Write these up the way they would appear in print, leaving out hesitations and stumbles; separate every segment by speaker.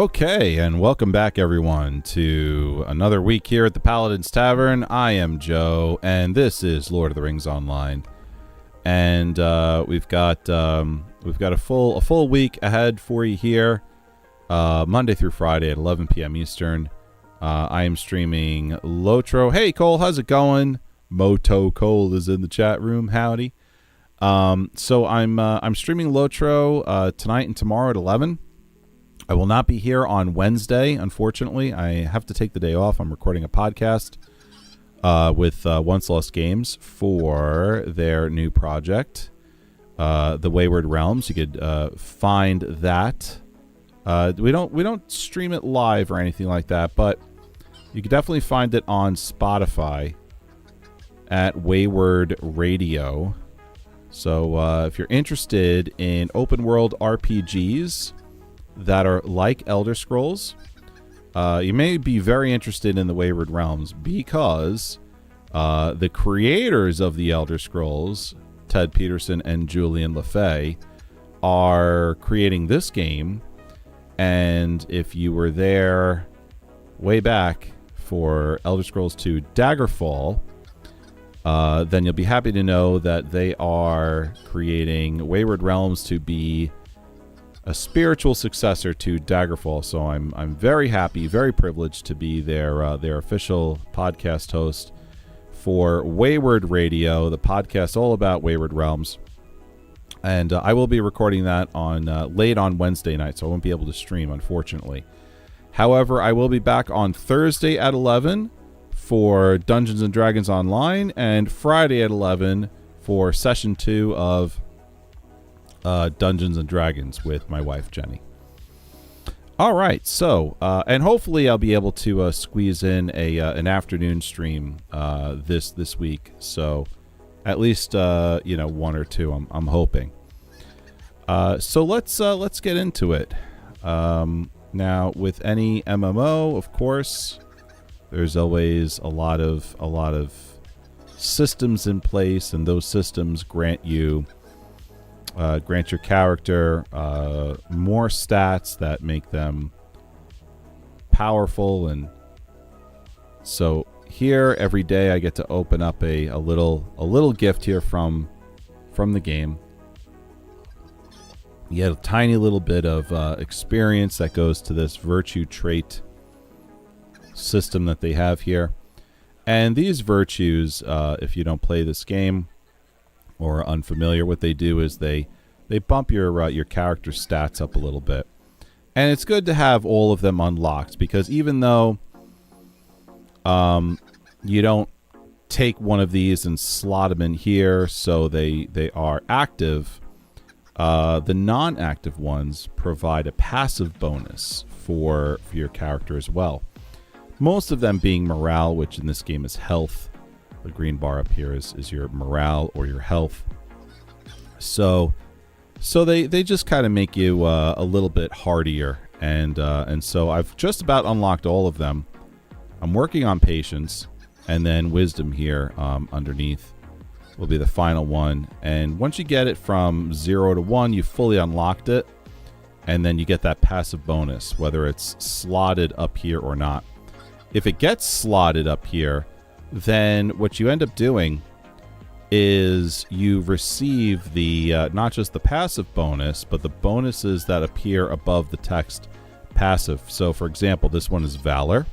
Speaker 1: Okay, and welcome back, everyone, to another week here at the Paladin's Tavern. I am Joe, and this is Lord of the Rings Online. And we've got a full week ahead for you here, Monday through Friday at 11 p.m. Eastern. I am streaming Lotro. Hey, Cole, how's it going? Moto Cole is in the chat room. Howdy. So I'm streaming Lotro tonight and tomorrow at 11. I will not be here on Wednesday, unfortunately. I have to take the day off. I'm recording a podcast with Once Lost Games for their new project, The Wayward Realms. You could find that. We don't stream it live or anything like that, but you could definitely find it on Spotify at Wayward Radio. So if you're interested in open world RPGs that are like Elder Scrolls, you may be very interested in the Wayward Realms because the creators of the Elder Scrolls, Ted Peterson and Julian LaFay, are creating this game. And if you were there way back for Elder Scrolls 2 Daggerfall, then you'll be happy to know that they are creating Wayward Realms to be a spiritual successor to Daggerfall. So I'm very happy, very privileged to be their official podcast host for Wayward Radio, the podcast all about Wayward Realms. And I will be recording that on late on Wednesday night, so I won't be able to stream, unfortunately. However, I will be back on Thursday at 11 for Dungeons & Dragons Online, and Friday at 11 for Session 2 of Dungeons & Dragons with my wife, Jenny. All right, so, and hopefully I'll be able to squeeze in an afternoon stream this week. So at least, one or two, I'm hoping. So let's get into it. Now, with any MMO, of course, there's always a lot of systems in place, and those systems grant your character more stats that make them powerful. And so here every day I get to open up a little gift here from the game. You get a tiny little bit of experience that goes to this virtue trait system that they have here. And these virtues, if you don't play this game or are unfamiliar, what they do is they bump your character stats up a little bit. And it's good to have all of them unlocked, because even though you don't take one of these and slot them in here so they are active, the non-active ones provide a passive bonus for your character as well. Most of them being morale, which in this game is health. The green bar up here is your morale or your health. So they just kind of make you a little bit hardier, and so I've just about unlocked all of them. I'm working on patience, and then wisdom here underneath will be the final one. And once you get it from 0 to 1, you fully unlocked it, and then you get that passive bonus, whether it's slotted up here or not. If it gets slotted up here, then what you end up doing is you receive the not just the passive bonus, but the bonuses that appear above the text passive. So, for example, this one is Valor.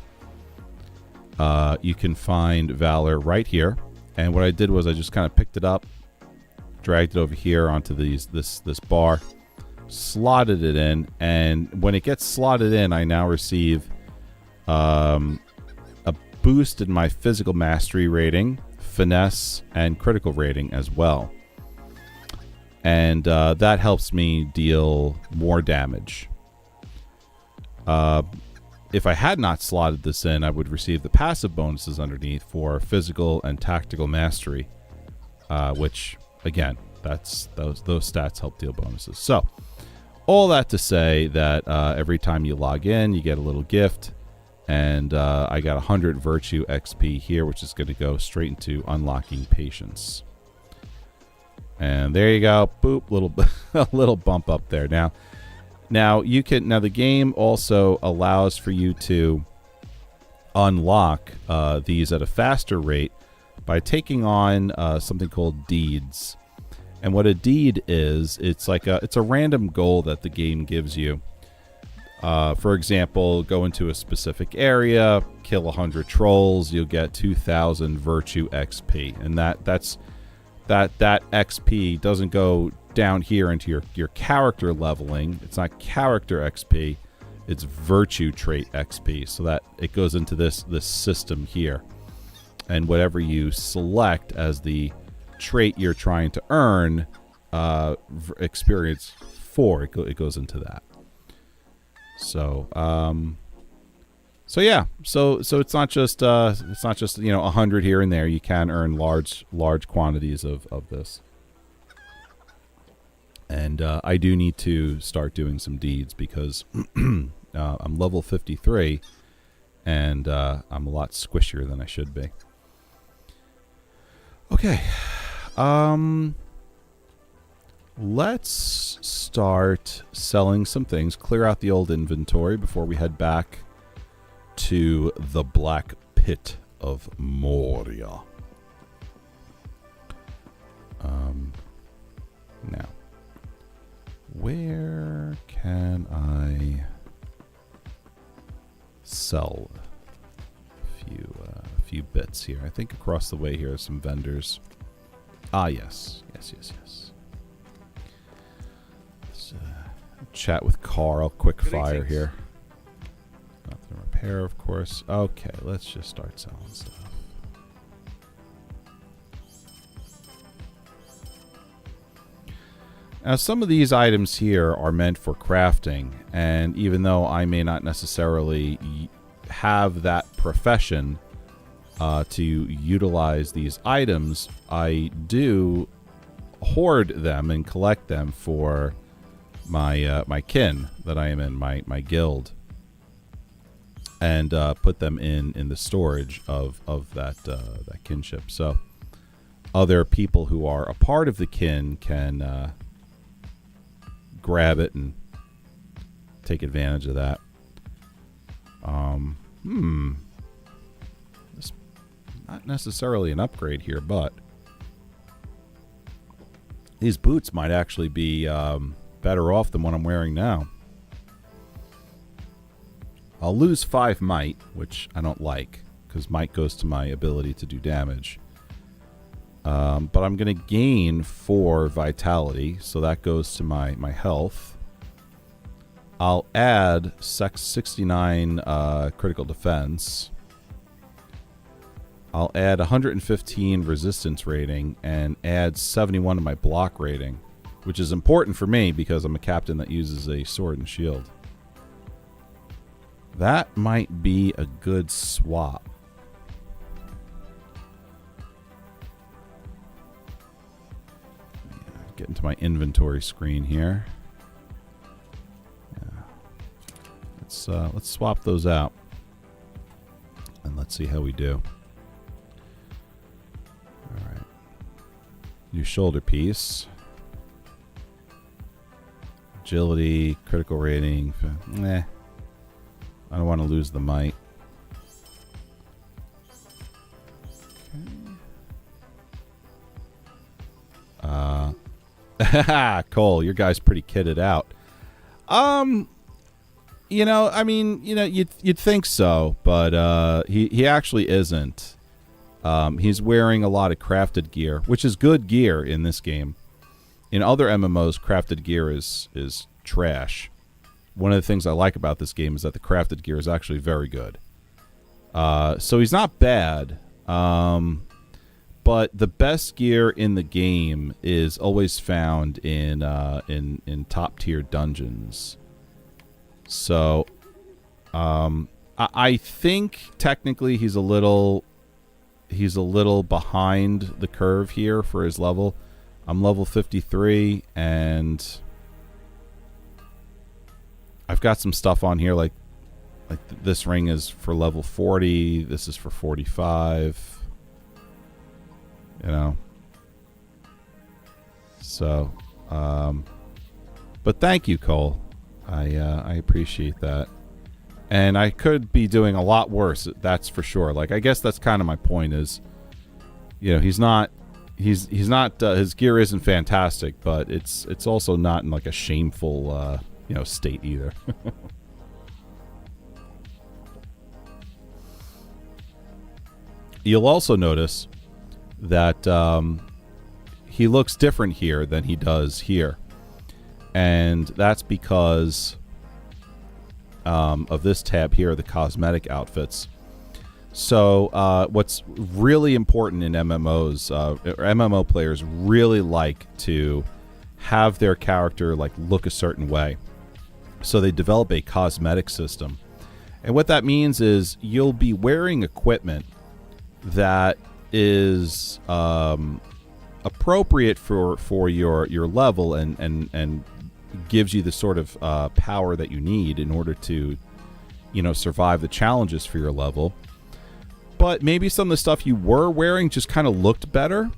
Speaker 1: You can find Valor right here. And what I did was I just kind of picked it up, dragged it over here onto this bar, slotted it in, and when it gets slotted in, I now receive a boost in my physical mastery rating, finesse, and critical rating as well. And that helps me deal more damage. If I had not slotted this in, I would receive the passive bonuses underneath for physical and tactical mastery, which, again, those stats help deal bonuses. So, all that to say that every time you log in, you get a little gift. And I got 100 Virtue XP here, which is going to go straight into unlocking Patience. And there you go. Boop, a little bump up there. Now, Now the game also allows for you to unlock these at a faster rate by taking on something called deeds. And what a deed is, it's a random goal that the game gives you. For example, go into a specific area, kill 100 trolls, you'll get 2,000 virtue XP, and that XP doesn't go down here into your character leveling. It's not character XP, it's virtue trait XP. So that it goes into this system here, and whatever you select as the trait you're trying to earn experience for, it goes into that. So yeah, so it's not just 100 here and there. You can earn large quantities of this. And I do need to start doing some deeds because I'm level 53 and I'm a lot squishier than I should be. Okay. Let's start selling some things, clear out the old inventory before we head back to the Black Pit of Moria. Now, where can I sell a few bits here? I think across the way here are some vendors. Yes. Let's chat with Carl. Quick fire here. Nothing to repair, of course. Okay, let's just start selling stuff. Now, some of these items here are meant for crafting, and even though I may not necessarily have that profession to utilize these items, I do hoard them and collect them for my my kin that I am in, my guild, and put them in the storage of that kinship. So other people who are a part of the kin can grab it and take advantage of that. It's not necessarily an upgrade here, but these boots might actually be better off than what I'm wearing now. I'll lose 5 might, which I don't like, because might goes to my ability to do damage. But I'm going to gain 4 vitality, so that goes to my health. I'll add 69 critical defense. I'll add 115 resistance rating and add 71 to my block rating, which is important for me because I'm a captain that uses a sword and shield. That might be a good swap. Get into my inventory screen here. Yeah. Let's swap those out, and let's see how we do. All right. New shoulder piece. Agility, critical rating. I don't want to lose the might. Okay. Cole, your guy's pretty kitted out. You'd think so, but he actually isn't. He's wearing a lot of crafted gear, which is good gear in this game. In other MMOs, crafted gear is trash. One of the things I like about this game is that the crafted gear is actually very good. So he's not bad. But the best gear in the game is always found in top tier dungeons. So, I think technically he's a little behind the curve here for his level. I'm level 53, and I've got some stuff on here like this ring is for level 40. This is for 45. You know. So, but thank you, Cole. I appreciate that. And I could be doing a lot worse, that's for sure. Like, I guess that's kind of my point is, he's not his gear isn't fantastic, but it's also not in like a shameful state either. You'll also notice that he looks different here than he does here, and that's because of this tab here, the cosmetic outfits. So what's really important in MMOs, MMO players really like to have their character like look a certain way. So they develop a cosmetic system. And what that means is you'll be wearing equipment that is appropriate for your level and gives you the sort of power that you need in order to survive the challenges for your level. But maybe some of the stuff you were wearing just kind of looked better.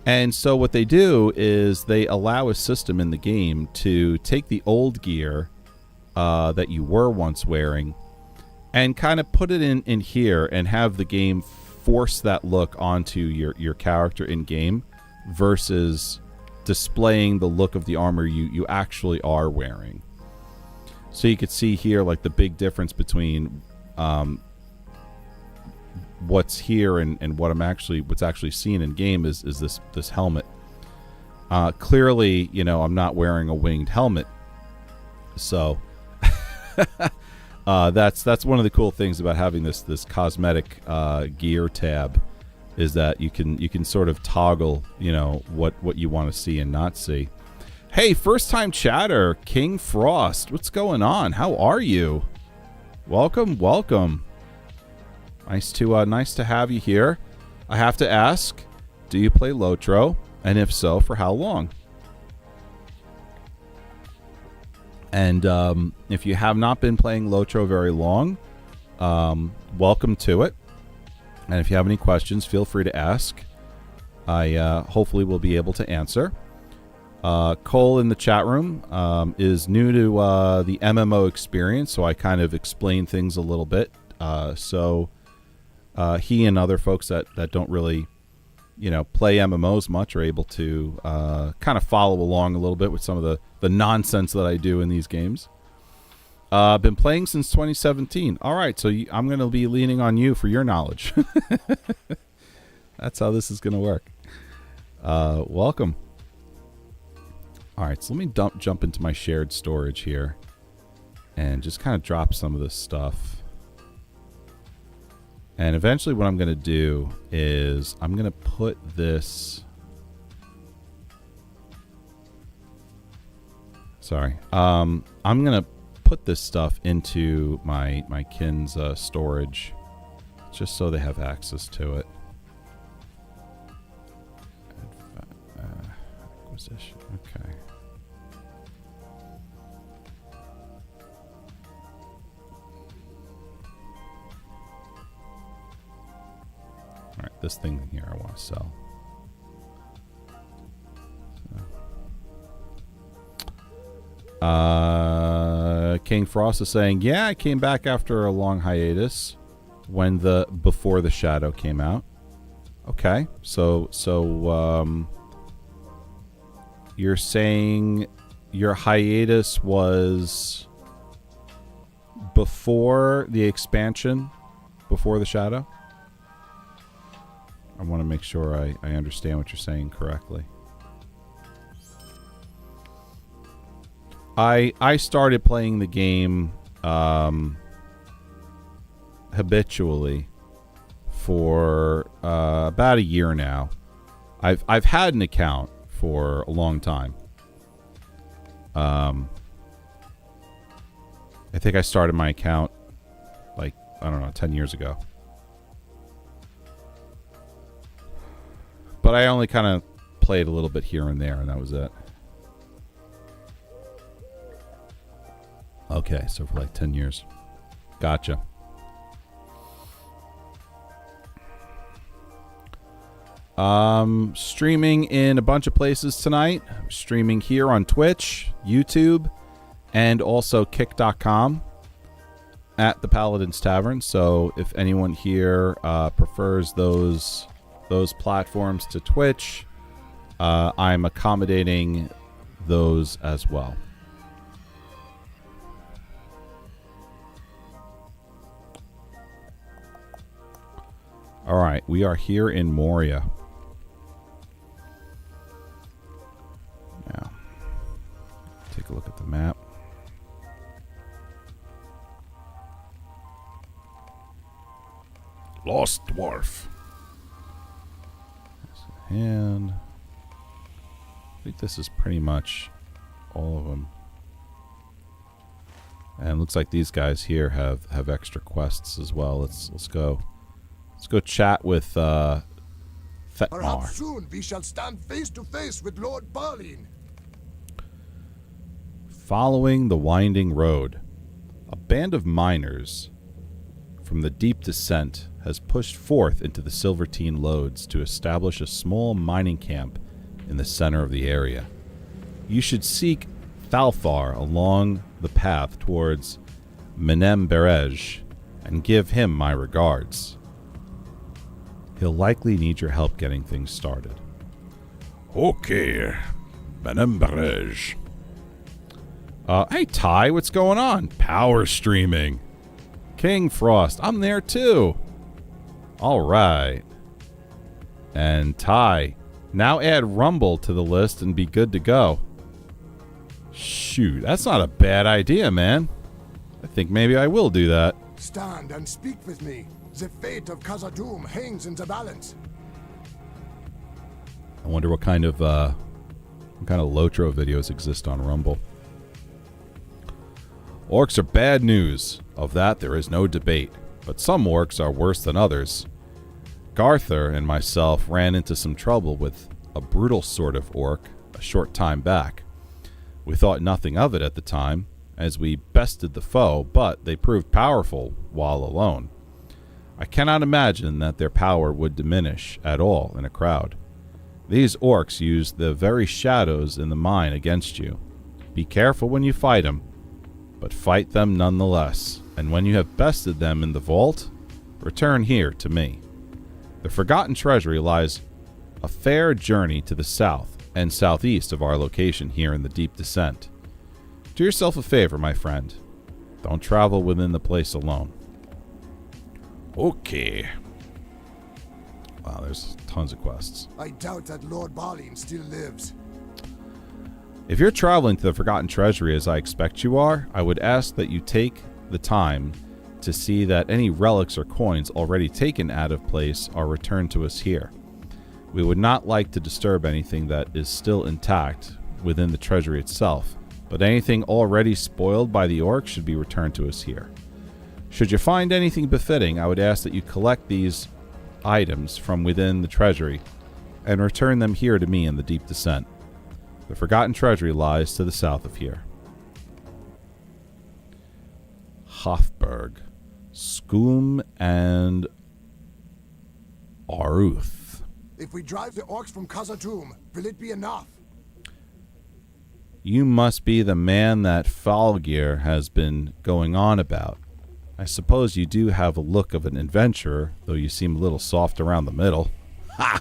Speaker 1: And so what they do is they allow a system in the game to take the old gear that you were once wearing and kind of put it in here and have the game force that look onto your character in game versus displaying the look of the armor you actually are wearing. So you could see here like the big difference between what's here and what's actually seen in game is this helmet. Clearly, I'm not wearing a winged helmet, so that's one of the cool things about having this cosmetic gear tab, is that you can sort of toggle what you want to see and not see. Hey, first time chatter, King Frost, what's going on? How are you? Welcome. Nice to have you here. I have to ask, do you play Lotro? And if so, for how long? And if you have not been playing Lotro very long, welcome to it. And if you have any questions, feel free to ask. I hopefully will be able to answer. Cole in the chat room is new to the MMO experience, so I kind of explain things a little bit. So he and other folks that don't really, play MMOs much are able to kind of follow along a little bit with some of the nonsense that I do in these games. Been playing since 2017. All right, so I'm going to be leaning on you for your knowledge. That's how this is going to work. Welcome. All right, so let me jump into my shared storage here and just kind of drop some of this stuff. And eventually what I'm going to do is I'm going to put this... I'm going to put this stuff into my kin's storage just so they have access to it. Acquisition, okay. All right, this thing here I want to sell. King Frost is saying, yeah, I came back after a long hiatus when before the Shadow came out. Okay, so you're saying your hiatus was before the expansion, before the Shadow? I want to make sure I understand what you're saying correctly. I started playing the game habitually for about a year now. I've had an account for a long time. I think I started my account like, I don't know, 10 years ago. But I only kind of played a little bit here and there, and that was it. Okay, so for like 10 years. Gotcha. Streaming in a bunch of places tonight. Streaming here on Twitch, YouTube, and also kick.com at the Paladins Tavern. So if anyone here prefers those platforms to Twitch, I'm accommodating those as well. All right, we are here in Moria. Now, take a look at the map. Lost Dwarf. And I think this is pretty much all of them. And it looks like these guys here have extra quests as well. Let's go. Let's go chat with Thetmar.
Speaker 2: Perhaps soon we shall stand face to face with Lord Balin.
Speaker 1: Following the winding road, a band of miners from the deep descent has pushed forth into the Silvertine Lodes to establish a small mining camp in the center of the area. You should seek Thalfar along the path towards Menem Berej and give him my regards. He'll likely need your help getting things started. Okay, Menem Berej. Hey Ty, what's going on? Power streaming. King Frost, I'm there too. All right. And Ty, now add Rumble to the list and be good to go. Shoot, that's not a bad idea, man. I think maybe I will do that.
Speaker 2: Stand and speak with me. The fate of Khazad-dûm hangs in the balance.
Speaker 1: I wonder what kind of Lotro videos exist on Rumble. Orcs are bad news. Of that there is no debate. But some orcs are worse than others. Garther and myself ran into some trouble with a brutal sort of orc a short time back. We thought nothing of it at the time, as we bested the foe, but they proved powerful while alone. I cannot imagine that their power would diminish at all in a crowd. These orcs use the very shadows in the mine against you. Be careful when you fight them, but fight them nonetheless, and when you have bested them in the vault, return here to me. The Forgotten Treasury lies a fair journey to the south and southeast of our location here in the Deep Descent. Do yourself a favor, my friend. Don't travel within the place alone. Okay. Wow, there's tons of quests.
Speaker 2: I doubt that Lord Balin still lives.
Speaker 1: If you're traveling to the Forgotten Treasury as I expect you are, I would ask that you take the time to see that any relics or coins already taken out of place are returned to us here. We would not like to disturb anything that is still intact within the treasury itself, but anything already spoiled by the orcs should be returned to us here. Should you find anything befitting, I would ask that you collect these items from within the treasury and return them here to me in the Deep Descent. The Forgotten Treasury lies to the south of here. Hothberg, Scoom, and Aruth.
Speaker 2: If we drive the orcs from Khazad-dûm, will it be enough?
Speaker 1: You must be the man that Falgir has been going on about. I suppose you do have a look of an adventurer, though you seem a little soft around the middle. Ha!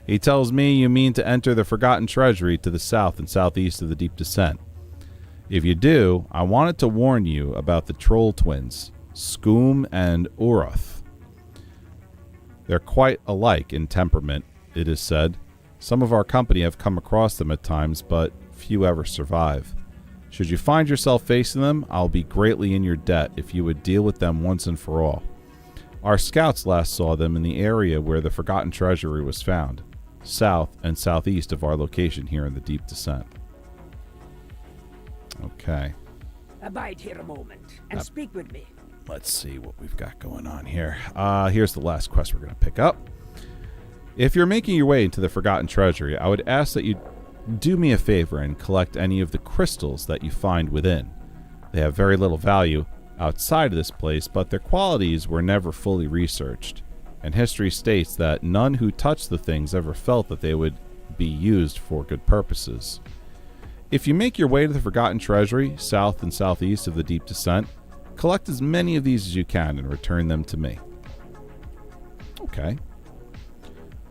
Speaker 1: He tells me you mean to enter the Forgotten Treasury to the south and southeast of the Deep Descent. If you do, I wanted to warn you about the troll twins, Scoom and Urath. They're quite alike in temperament, it is said. Some of our company have come across them at times, but few ever survive. Should you find yourself facing them, I'll be greatly in your debt if you would deal with them once and for all. Our scouts last saw them in the area where the Forgotten Treasury was found, south and southeast of our location here in the Deep Descent. Okay.
Speaker 3: Abide here a moment and speak with me.
Speaker 1: Let's see what we've got going on here. Here's the last quest we're going to pick up. If you're making your way into the Forgotten Treasury, I would ask that you do me a favor and collect any of the crystals that you find within. They have very little value outside of this place, but their qualities were never fully researched, and history states that none who touched the things ever felt that they would be used for good purposes. If you make your way to the Forgotten Treasury, south and southeast of the Deep Descent, collect as many of these as you can and return them to me. Okay.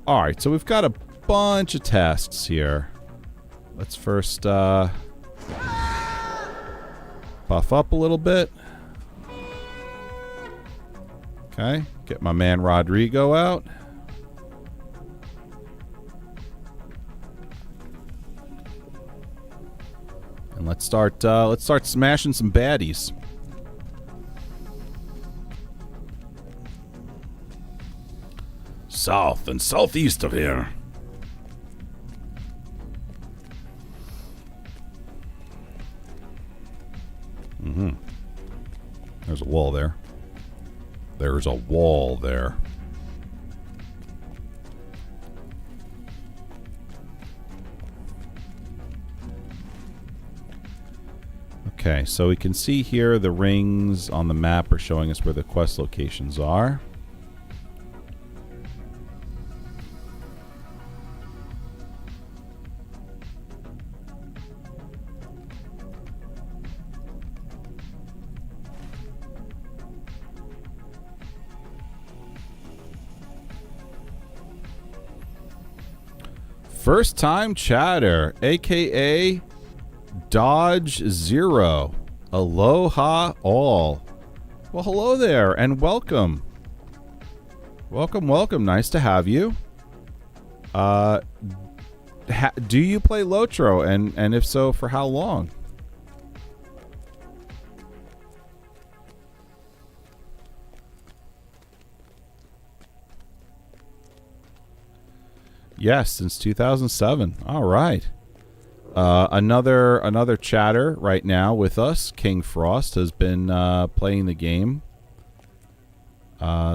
Speaker 1: Alright, so we've got a bunch of tasks here. Let's first buff up a little bit. Okay, get my man Rodrigo out. And let's start smashing some baddies. South and southeast of here. There's a wall there. There's a wall there. Okay, so we can see here the rings on the map are showing us where the quest locations are. First time chatter, aka Dodge Zero. Aloha all. Well, hello there and welcome. Welcome. Nice to have you. Do you play Lotro, and if so, for how long? Yes, since 2007. All right. Another chatter right now with us. King Frost has been playing the game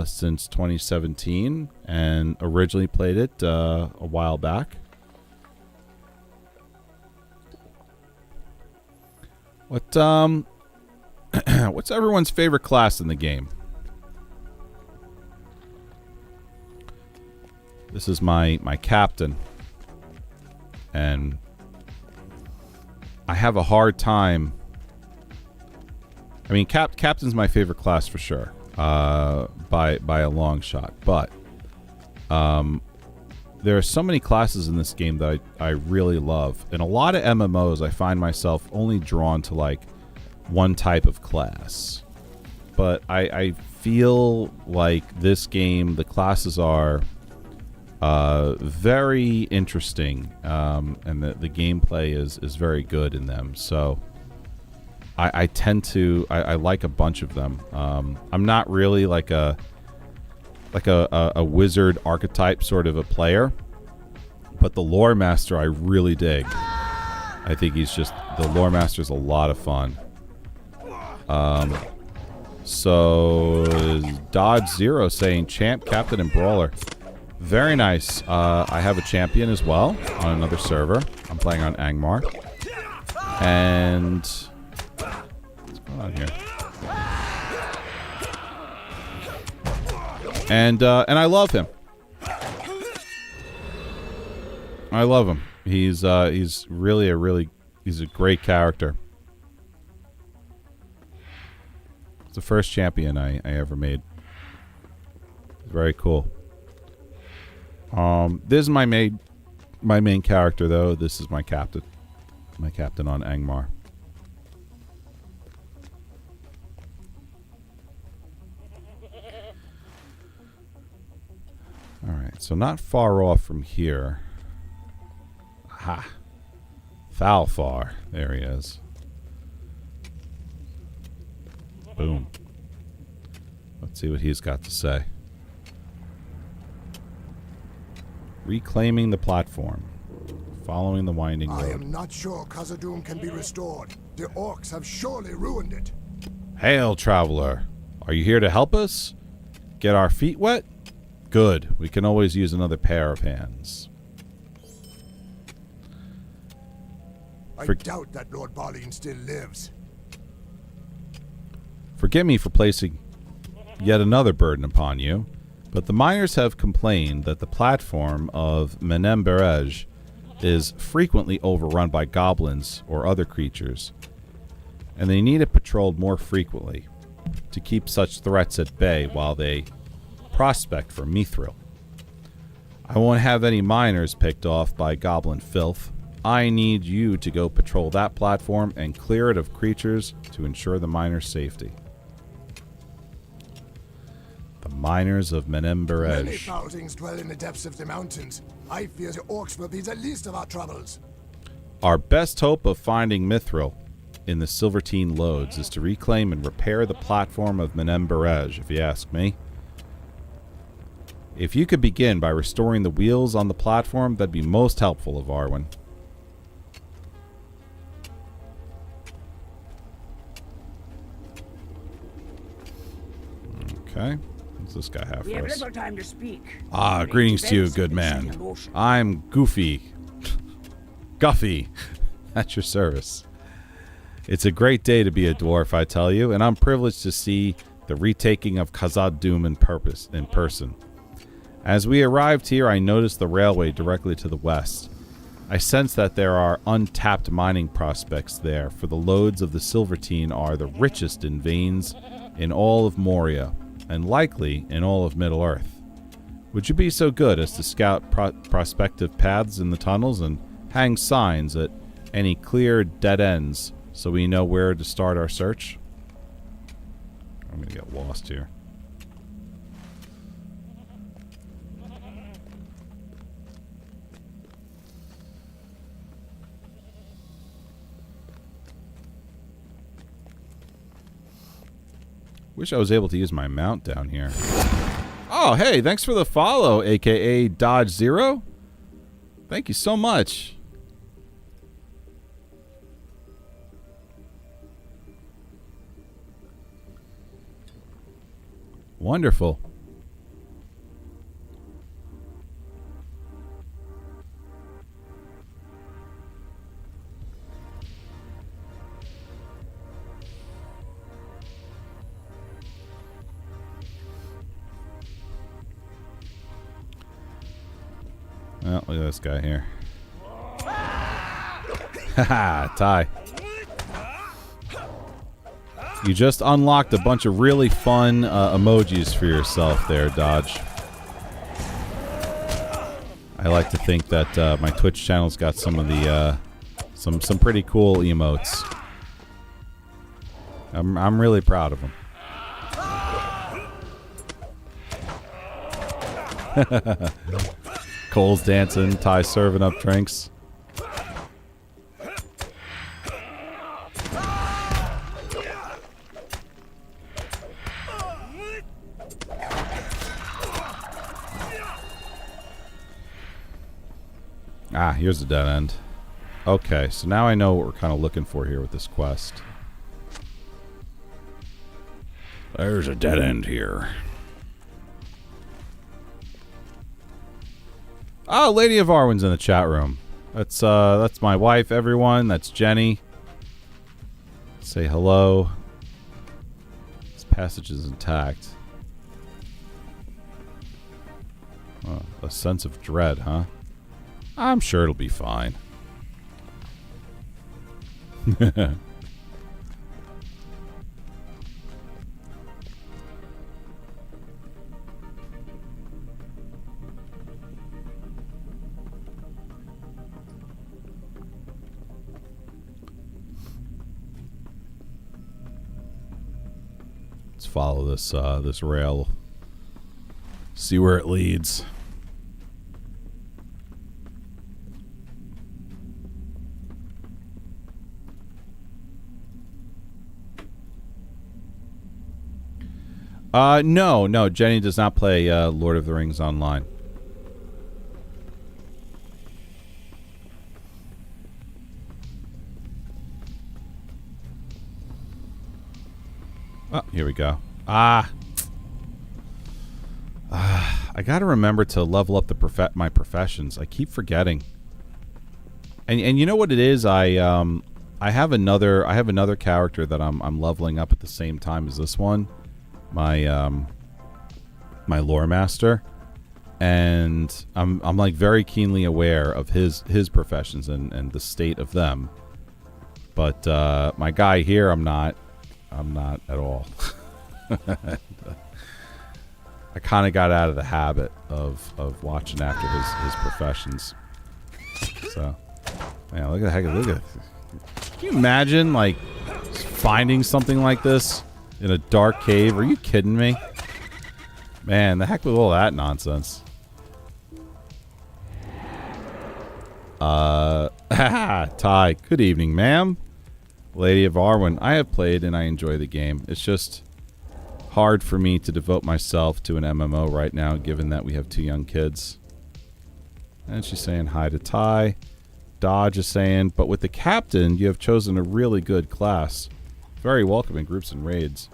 Speaker 1: since 2017 and originally played it a while back. What's everyone's favorite class in the game? This is my captain, and I have a hard time. I mean, captain's my favorite class for sure, by a long shot. But there are so many classes in this game that I really love. In a lot of MMOs, I find myself only drawn to like one type of class. But I feel like this game, the classes are very interesting, and the gameplay is very good in them. So I tend to I like a bunch of them. I'm not really like a wizard archetype sort of a player, but the lore master I really dig. I think the lore master's a lot of fun. So Dodge Zero saying champ, captain, and brawler. Very nice. I have a champion as well on another server. I'm playing on Angmar. And what's going on here? And I love him. I love him. He's really he's a great character. It's the first champion I ever made. Very cool. This is my main character though. This is my captain. My captain on Angmar. Alright, so not far off from here. Aha. Thalfar. There he is. Boom. Let's see what he's got to say. Reclaiming the platform. Following the winding road.
Speaker 2: I am not sure Khazad-dûm can be restored. The orcs have surely ruined it.
Speaker 1: Hail, traveler. Are you here to help us? Get our feet wet? Good. We can always use another pair of hands.
Speaker 2: I doubt that Lord Balin still lives.
Speaker 1: Forgive me for placing yet another burden upon you, but the miners have complained that the platform of Menem Berej is frequently overrun by goblins or other creatures, and they need it patrolled more frequently to keep such threats at bay while they prospect for mithril. I won't have any miners picked off by goblin filth. I need you to go patrol that platform and clear it of creatures to ensure the miners' safety. The miners of
Speaker 2: Many
Speaker 1: Menemberej.
Speaker 2: foul things dwell in the depths of the mountains. I fear the orcs will be the least of our troubles.
Speaker 1: Our best hope of finding mithril in the Silvertine lodes is to reclaim and repair the platform of Menemberej, if you ask me. If you could begin by restoring the wheels on the platform, that'd be most helpful of Arwen. Okay. What's this guy have
Speaker 3: We
Speaker 1: for
Speaker 3: have
Speaker 1: us?
Speaker 3: little time to speak.
Speaker 1: Ah, greetings to you, good man. I'm Goofy. Guffy. At your service. It's a great day to be a dwarf, I tell you, and I'm privileged to see the retaking of Khazad Dûm in person. As we arrived here, I noticed the railway directly to the west. I sense that there are untapped mining prospects there, for the lodes of the Silvertine are the richest in veins in all of Moria, and likely in all of Middle-earth. Would you be so good as to scout prospective paths in the tunnels and hang signs at any clear dead ends so we know where to start our search? I'm going to get lost here. Wish I was able to use my mount down here. Oh, hey, thanks for the follow, aka Dodge Zero. Thank you so much. Wonderful. Well, look at this guy here. Haha, Ty. You just unlocked a bunch of really fun emojis for yourself there, Dodge. I like to think that my Twitch channel's got some of the some pretty cool emotes. I'm really proud of them. Cole's dancing, Ty serving up drinks. Ah, here's the dead end. Okay, so now I know what we're kind of looking for here with this quest. There's a dead end here. Oh, Lady of Arwen's in the chat room. That's my wife, everyone. That's Jenny. Say hello. This passage is intact. Oh, a sense of dread, huh? I'm sure it'll be fine. Let's follow this this rail. See where it leads. No, Jenny does not play Lord of the Rings online. Oh, here we go. I gotta remember to level up my professions. I keep forgetting. And you know what it is? I have another character that I'm leveling up at the same time as this one. My lore master, and I'm like very keenly aware of his professions and the state of them. But my guy here, I'm not at all. I kind of got out of the habit of watching after his professions. So, man, look at can you imagine, like, finding something like this in a dark cave? Are you kidding me? Man, the heck with all that nonsense. Ty, good evening, ma'am. Lady of Arwen, I have played and I enjoy the game. It's just hard for me to devote myself to an MMO right now, given that we have 2 young kids. And she's saying hi to Ty. Dodge is saying, but with the captain, you have chosen a really good class. Very welcome in groups and raids.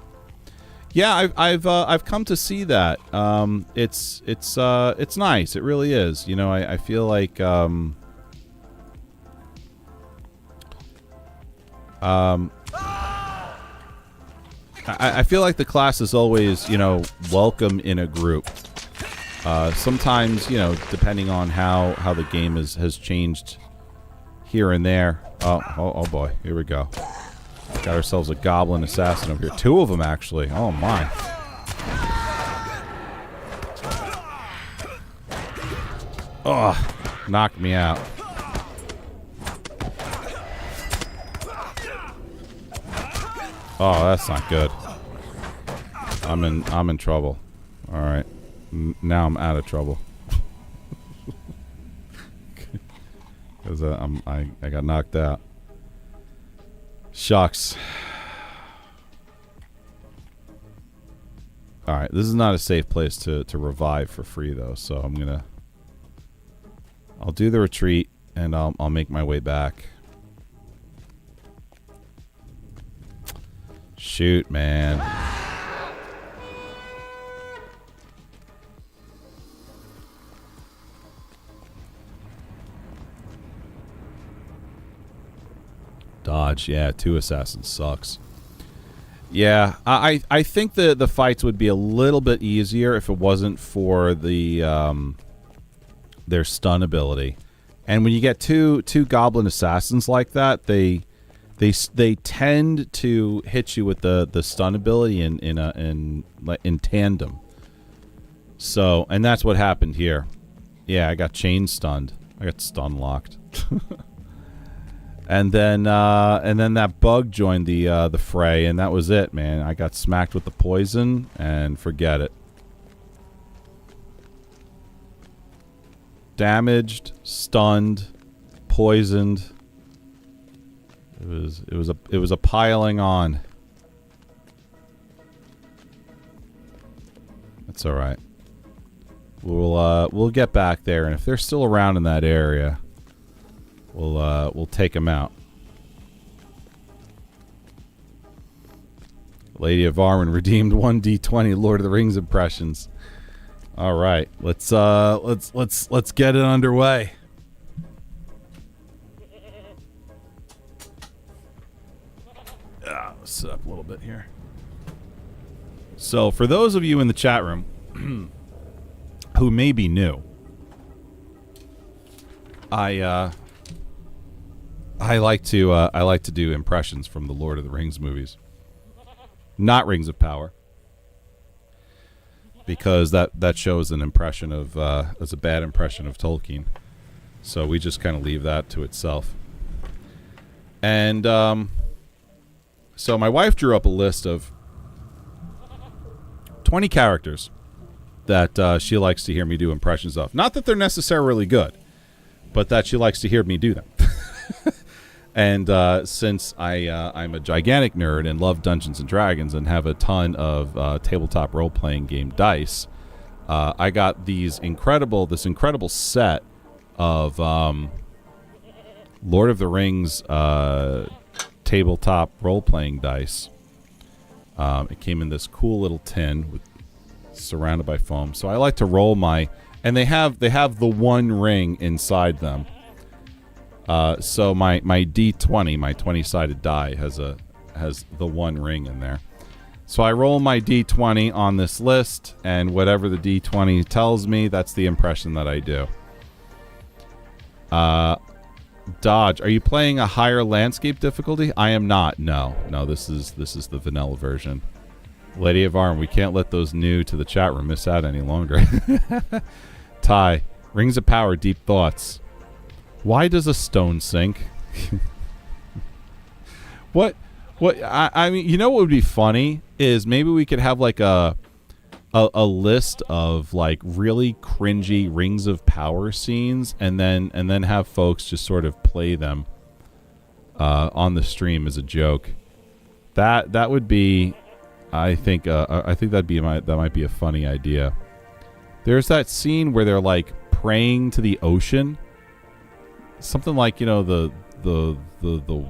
Speaker 1: Yeah, I've come to see that. It's nice. It really is. You know, I feel like I feel like the class is always, you know, welcome in a group. Sometimes, you know, depending on how the game has changed here and there. Oh boy, here we go. Got ourselves a goblin assassin over here. 2 of them, actually. Oh my. Oh, knocked me out. Oh, that's not good. I'm in trouble. All right. Now I'm out of trouble. Because I got knocked out. Shucks. All right, this is not a safe place to revive for free though, so I'll do the retreat and I'll make my way back. Shoot, man. Dodge, yeah, 2 assassins sucks. Yeah, I think the fights would be a little bit easier if it wasn't for the their stun ability. And when you get two goblin assassins like that, they tend to hit you with the stun ability in tandem. So, and that's what happened here. Yeah, I got chain stunned. I got stun locked. And then that bug joined the fray, and that was it, man. I got smacked with the poison, and forget it. Damaged, stunned, poisoned. It was a piling on. That's all right. We'll get back there, and if they're still around in that area, we'll take them out. Lady of Arwen redeemed 1d20 Lord of the Rings impressions. All right, let's get it underway. Let's sit up a little bit here. So, for those of you in the chat room who may be new, I like to do impressions from the Lord of the Rings movies, not Rings of Power, because that shows an impression of as a bad impression of Tolkien. So we just kind of leave that to itself. And so my wife drew up a list of 20 characters that she likes to hear me do impressions of. Not that they're necessarily good, but that she likes to hear me do them. And since I'm a gigantic nerd and love Dungeons and Dragons and have a ton of tabletop role-playing game dice, I got this incredible set of Lord of the Rings tabletop role-playing dice. It came in this cool little tin surrounded by foam. So I like to roll and they have the one ring inside them. So my D20, my 20-sided die has the one ring in there. So I roll my d20 on this list, and whatever the d20 tells me, that's the impression that I do. Dodge, are you playing a higher landscape difficulty? I am not. No, this is the vanilla version. Lady of Arm, we can't let those new to the chat room miss out any longer. Ty, Rings of Power, Deep Thoughts. Why does a stone sink? What? I mean, you know what would be funny is maybe we could have like a list of like really cringy Rings of Power scenes, and then have folks just sort of play them on the stream as a joke. That would be, I think that might be a funny idea. There's that scene where they're like praying to the ocean, something like, you know, the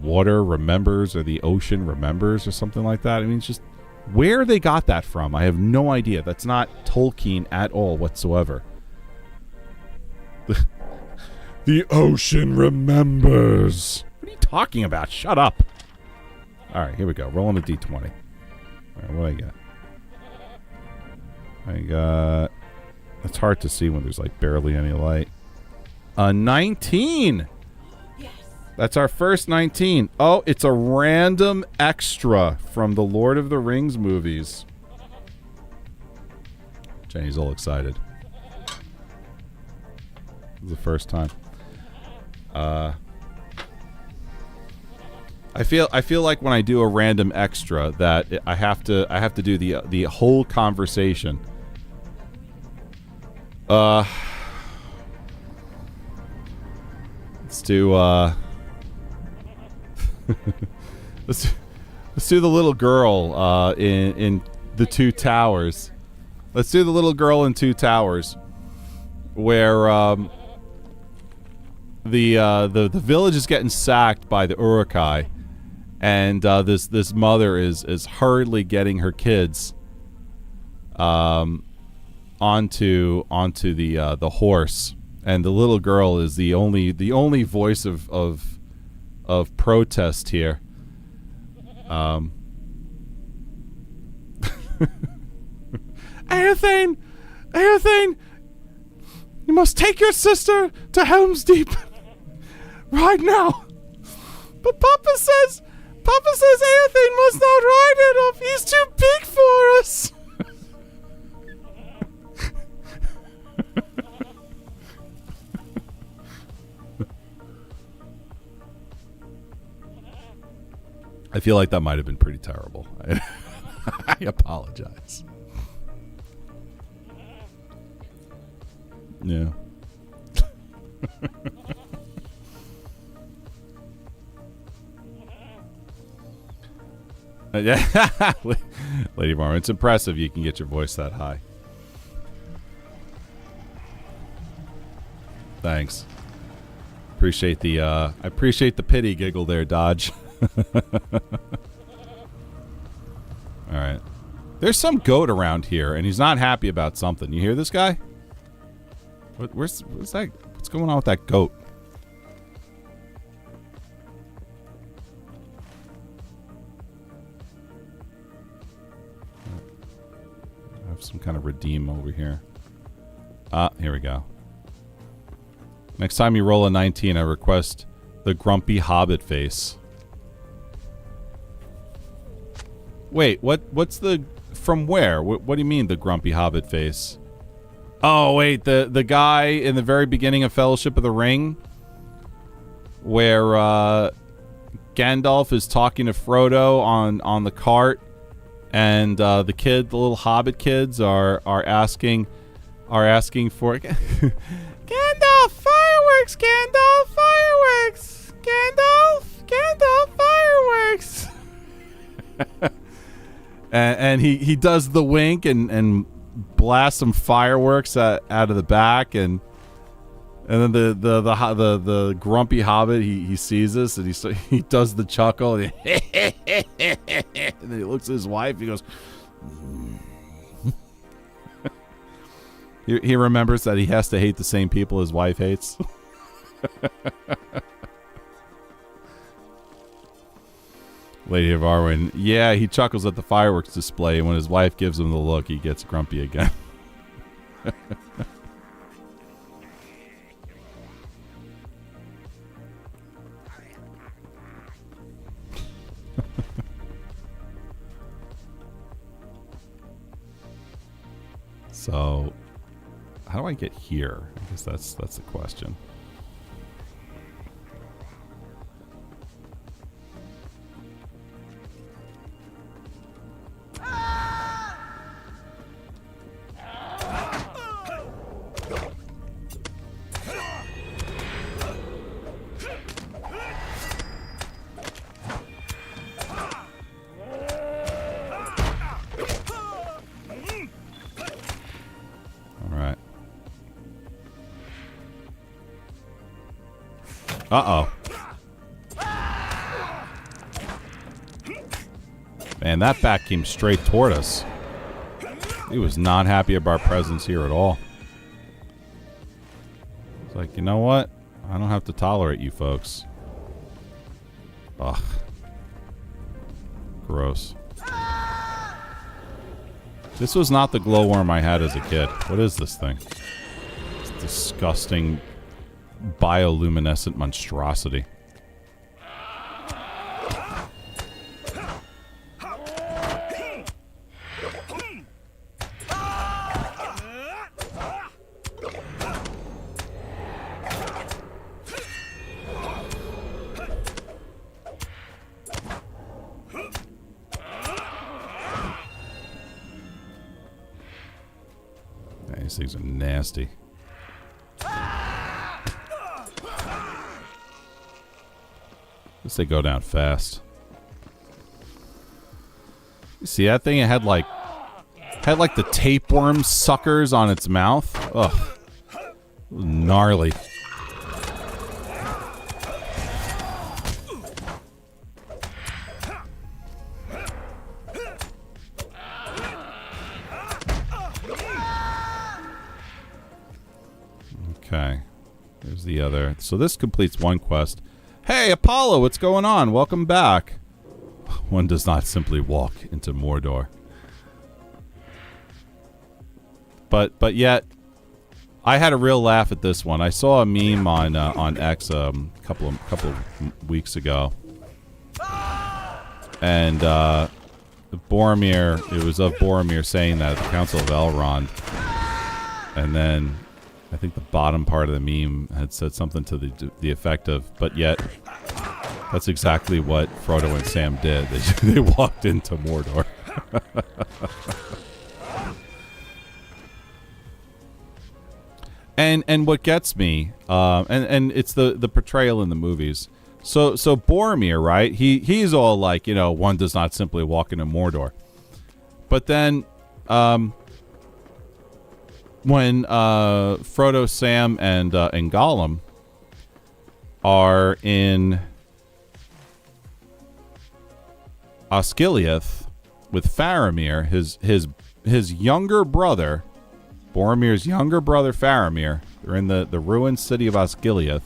Speaker 1: water remembers, or the ocean remembers, or something like that. I mean, it's just where they got that from, I have no idea. That's not Tolkien at all whatsoever. The ocean remembers. What are you talking about? Shut up. All right, here we go. Rolling a d20. All right, what do I got? It's hard to see when there's like barely any light. A 19. That's our first 19. Oh, it's a random extra from the Lord of the Rings movies. Jenny's all excited. This is the first time. I feel like when I do a random extra that I have to do the whole conversation. Let's do let's do the little girl in the Two Towers. Let's do the little girl in Two Towers, where the village is getting sacked by the Uruk-hai, and this mother is hurriedly getting her kids onto the horse, and the little girl is the only voice of protest here. Aerthane, you must take your sister to Helm's Deep right now. But Papa says Aerthane must not ride it off. He's too big for us. I feel like that might have been pretty terrible. I apologize. Yeah. Yeah. Lady Marmon, it's impressive you can get your voice that high. Thanks. Appreciate the pity giggle there, Dodge. All right. There's some goat around here, and he's not happy about something. You hear this guy? What's that? What's going on with that goat? I have some kind of redeem over here. Here we go. Next time you roll a 19, I request the grumpy hobbit face. Wait, what's the... From where? What do you mean, the grumpy hobbit face? Oh, wait, the guy in the very beginning of Fellowship of the Ring, where Gandalf is talking to Frodo on the cart, and the little hobbit kids are asking for Gandalf, fireworks, Gandalf, fireworks, Gandalf, fireworks. And he does the wink and blasts some fireworks out of the back, and then the grumpy hobbit he sees this, and he does the chuckle, and, and then he looks at his wife. He goes. He remembers that he has to hate the same people his wife hates. Lady of Arwen. Yeah, he chuckles at the fireworks display, and when his wife gives him the look, he gets grumpy again. So, how do I get here? I guess that's the question. Uh-oh. Man, that bat came straight toward us. He was not happy about our presence here at all. It's like, you know what? I don't have to tolerate you folks. Ugh. Gross. This was not the glowworm I had as a kid. What is this thing? It's disgusting bioluminescent monstrosity. Man, these things are nasty. They go down fast. You see that thing? It had like the tapeworm suckers on its mouth. Ugh, gnarly. Okay, there's the other. So this completes one quest. Hey, Apollo, what's going on? Welcome back. One does not simply walk into Mordor. But yet, I had a real laugh at this one. I saw a meme on X a couple of weeks ago, and Boromir. It was of Boromir saying that at the Council of Elrond, and then I think the bottom part of the meme had said something to the effect of, but yet, that's exactly what Frodo and Sam did. They walked into Mordor. and what gets me, and it's the portrayal in the movies. So Boromir, right? He's all like, you know, one does not simply walk into Mordor. But then, when Frodo, Sam, and Gollum are in Osgiliath with Faramir, his younger brother, Boromir's younger brother Faramir, they're in the ruined city of Osgiliath.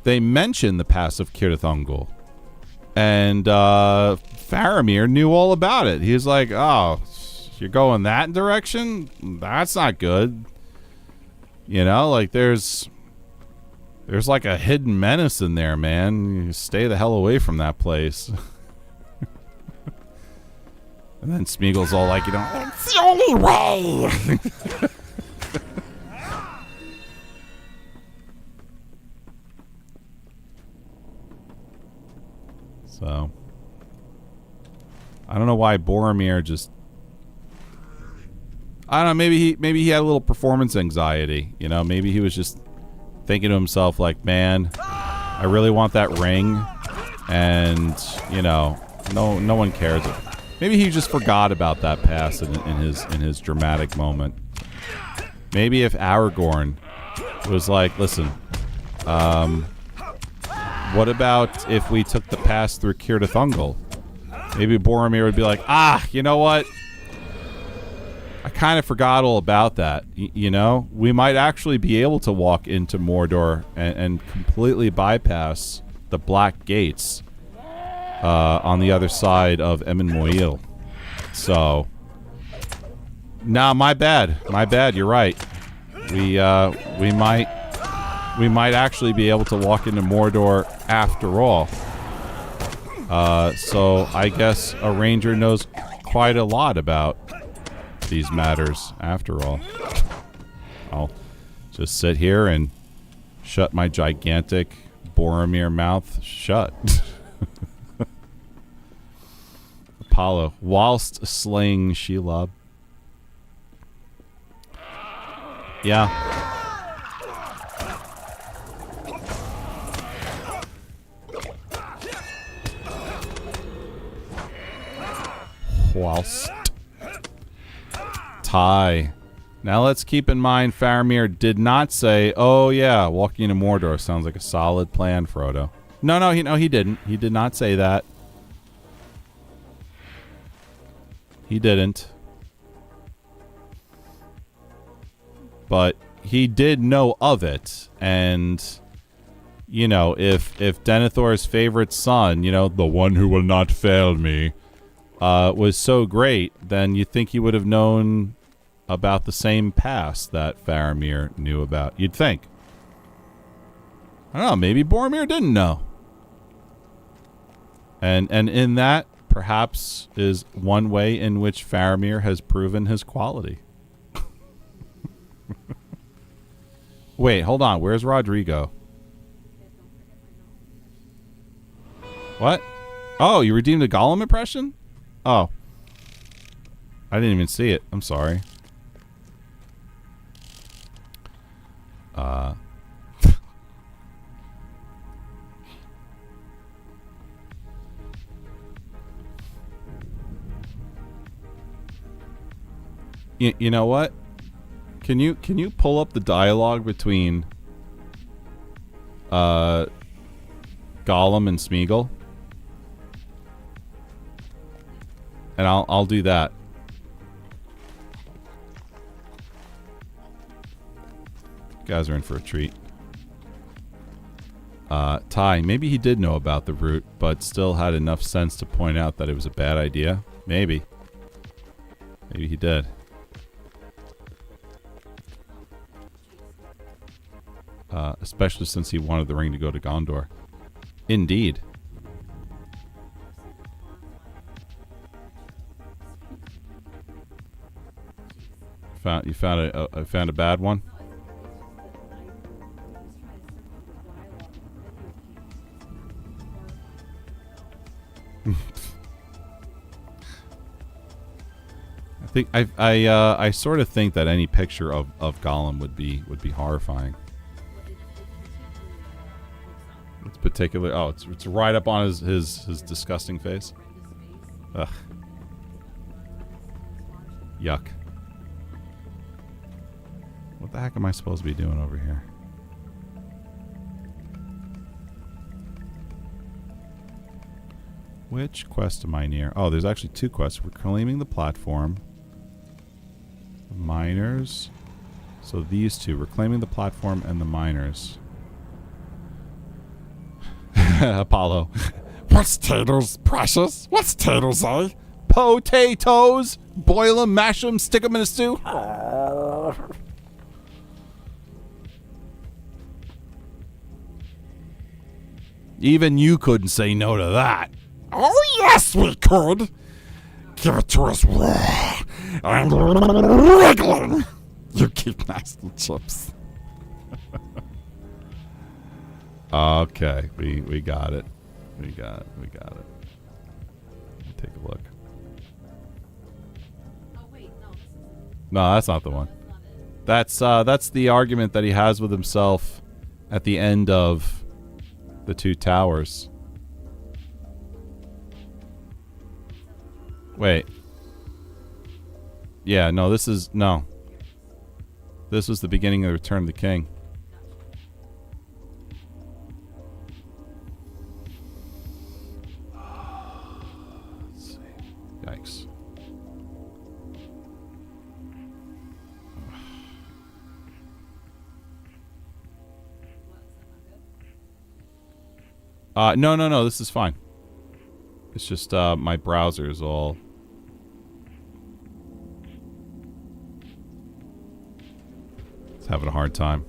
Speaker 1: They mention the pass of Cirith Ungol, and Faramir knew all about it. He was like, "Oh, you're going that direction? That's not good." You know, like there's like a hidden menace in there, man. You stay the hell away from that place. And then Smeagol's all like, you know, it's the only way. So I don't know why Boromir just, I don't know, maybe he had a little performance anxiety, you know, maybe he was just thinking to himself like, man, I really want that ring, and you know, no one cares. Maybe he just forgot about that pass in his dramatic moment. Maybe if Aragorn was like, listen, what about if we took the pass through Cirith Ungol? Maybe Boromir would be like, you know what? I kind of forgot all about that. You know, we might actually be able to walk into Mordor and completely bypass the Black Gates on the other side of Moria. So, nah, my bad. My bad. You're right. We might actually be able to walk into Mordor after all. So I guess a ranger knows quite a lot about these matters after all. I'll just sit here and shut my gigantic Boromir mouth shut. Apollo, whilst slaying Shelob. Yeah. Whilst. Tie. Now let's keep in mind Faramir did not say, "Oh yeah, walking into Mordor sounds like a solid plan, Frodo." No, he didn't. He did not say that. He didn't. But he did know of it, and you know, if Denethor's favorite son, you know, the one who will not fail me, was so great, then you think he would have known about the same past that Faramir knew about. You'd think. I don't know, maybe Boromir didn't know. And in that, perhaps, is one way in which Faramir has proven his quality. Wait, hold on. Where's Rodrigo? What? Oh, you redeemed a Gollum impression? Oh. I didn't even see it. I'm sorry. You know what? Can you pull up the dialogue between Gollum and Smeagol? And I'll do that. You guys are in for a treat. Ty, maybe he did know about the route, but still had enough sense to point out that it was a bad idea. Maybe. Maybe he did. Especially since he wanted the ring to go to Gondor. Indeed. You found a bad one? I sort of think that any picture of Gollum would be horrifying. It's particular. Oh, it's right up on his disgusting face. Ugh. Yuck. What the heck am I supposed to be doing over here? Which quest am I near? Oh, there's actually two quests. Reclaiming the platform. The miners. So these two. Reclaiming the platform and the miners. Apollo. What's taters, precious? What's taters, eh? Potatoes! Boil them, mash them, stick them in a stew. Even you couldn't say no to that. Oh, yes, we could. Give it to us raw and wriggling. You keep nasty chips. Okay, we got it. We got it. Let me take a look.
Speaker 4: Oh wait,
Speaker 1: No, that's not the one. That's the argument that he has with himself at the end of the Two Towers. Wait. Yeah, no, this was the beginning of the Return of the King. Let's see. Yikes. No. This is fine. It's just my browser is all... It's having a hard time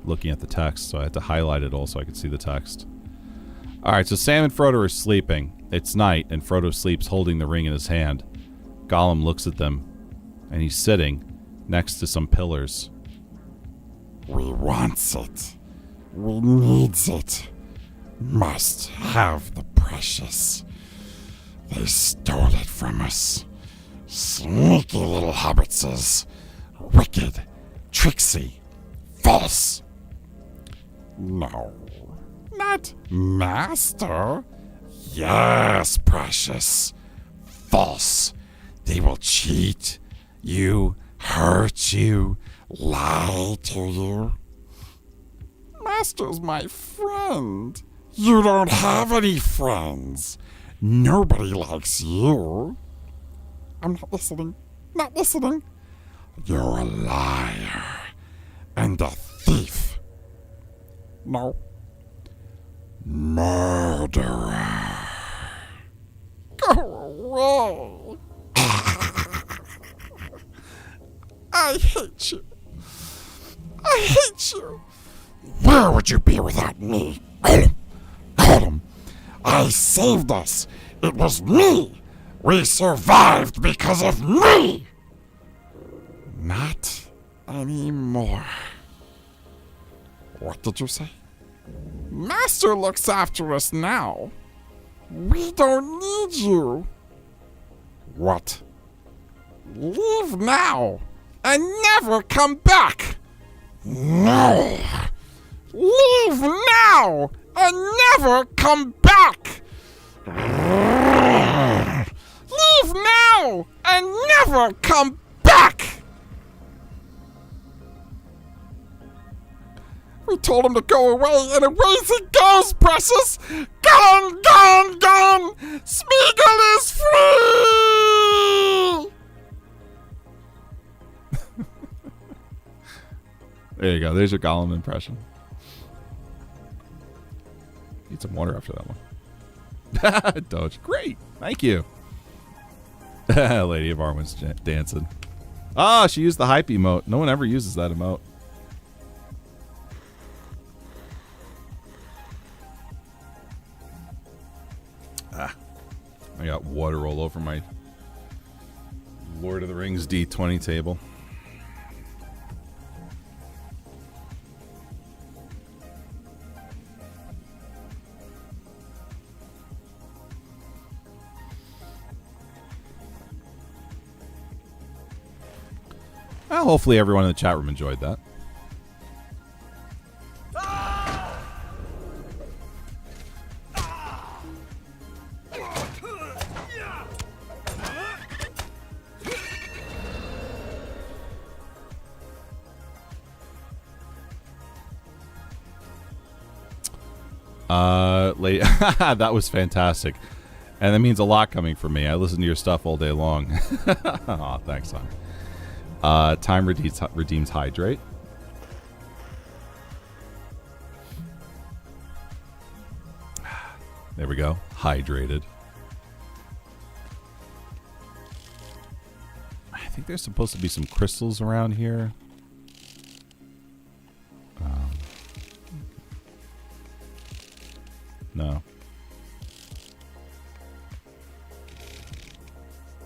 Speaker 1: looking at the text, so I had to highlight it all so I could see the text. Alright, so Sam and Frodo are sleeping. It's night, and Frodo sleeps holding the ring in his hand. Gollum looks at them, and he's sitting next to some pillars.
Speaker 4: We wants it. We needs it. Must have the precious. They stole it from us. Sneaky little hobbitses. Wicked, tricksy, false. No, not master. Yes, precious. False. They will cheat you, hurt you, lie to you. Master's my friend. You don't have any friends. Nobody likes you. I'm not listening. Not listening. You're a liar. And a thief. No. Murderer. Go away. I hate you. I hate you. Where would you be without me? Gollum, I saved us. It was me. We survived because of me. Not anymore. What did you say? Master looks after us now. We don't need you. What? Leave now and never come back. No. Leave now and never come back. Leave now and never come back. We told him to go away, and away he goes, precious! Gone, gone, gone! Smeagol is free!
Speaker 1: There you go. There's your Gollum impression. Need some water after that one. Doge. Great. Thank you. Lady of Arwen's dancing. Ah, she used the hype emote. No one ever uses that emote. I got water all over my Lord of the Rings D20 table. Well, hopefully everyone in the chat room enjoyed that. That was fantastic. And that means a lot coming from me. I listen to your stuff all day long. Aw, thanks, son. Time redeems hydrate. There we go. Hydrated. I think there's supposed to be some crystals around here. No.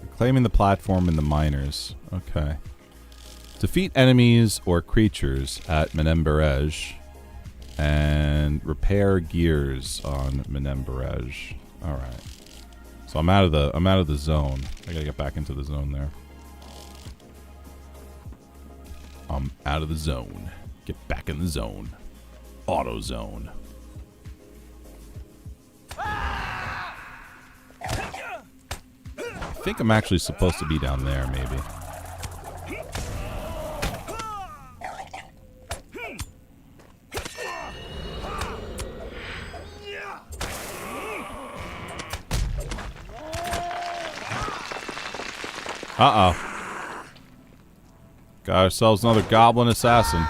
Speaker 1: Reclaiming the platform in the miners. Okay. Defeat enemies or creatures at Menemberej and repair gears on Menemberej. All right. So I'm out of the zone. I gotta get back into the zone there. I'm out of the zone. Get back in the zone. Auto zone. I think I'm actually supposed to be down there, maybe. Uh-oh. Got ourselves another goblin assassin.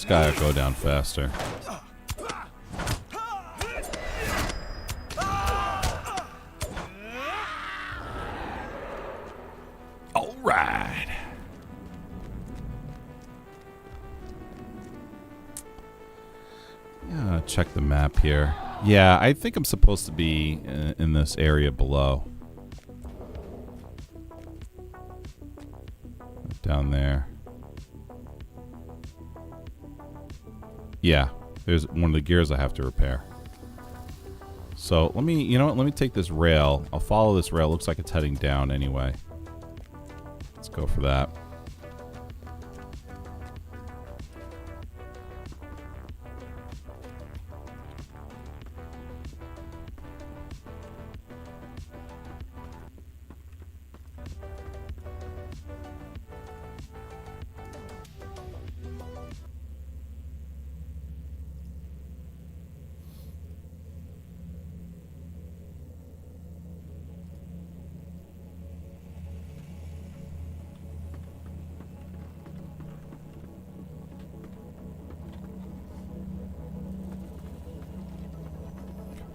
Speaker 1: This guy will go down faster. All right. Yeah, check the map here. Yeah, I think I'm supposed to be in this area below. Down there. Yeah, there's one of the gears I have to repair. So let me, you know what, let me take this rail. I'll follow this rail. Looks like it's heading down anyway. Let's go for that.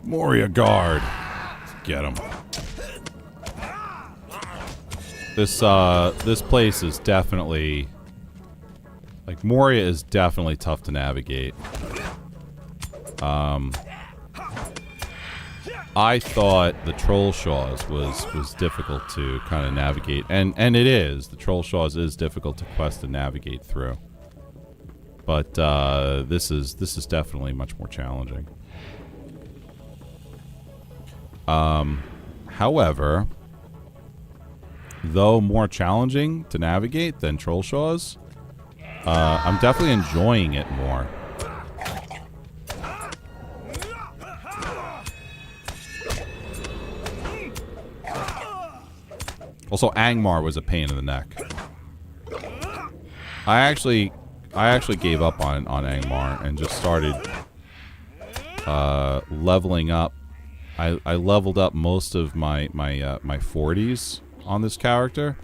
Speaker 1: Moria guard. Get him. This place is definitely, like, Moria is definitely tough to navigate. I thought the Troll Shaws was difficult to kind of navigate, and it is. The Troll Shaws is difficult to quest and navigate through. But this is definitely much more challenging. However, though more challenging to navigate than Troll Shaws, I'm definitely enjoying it more. Also, Angmar was a pain in the neck. I actually gave up on Angmar and just started leveling up. I leveled up most of my 40s on this character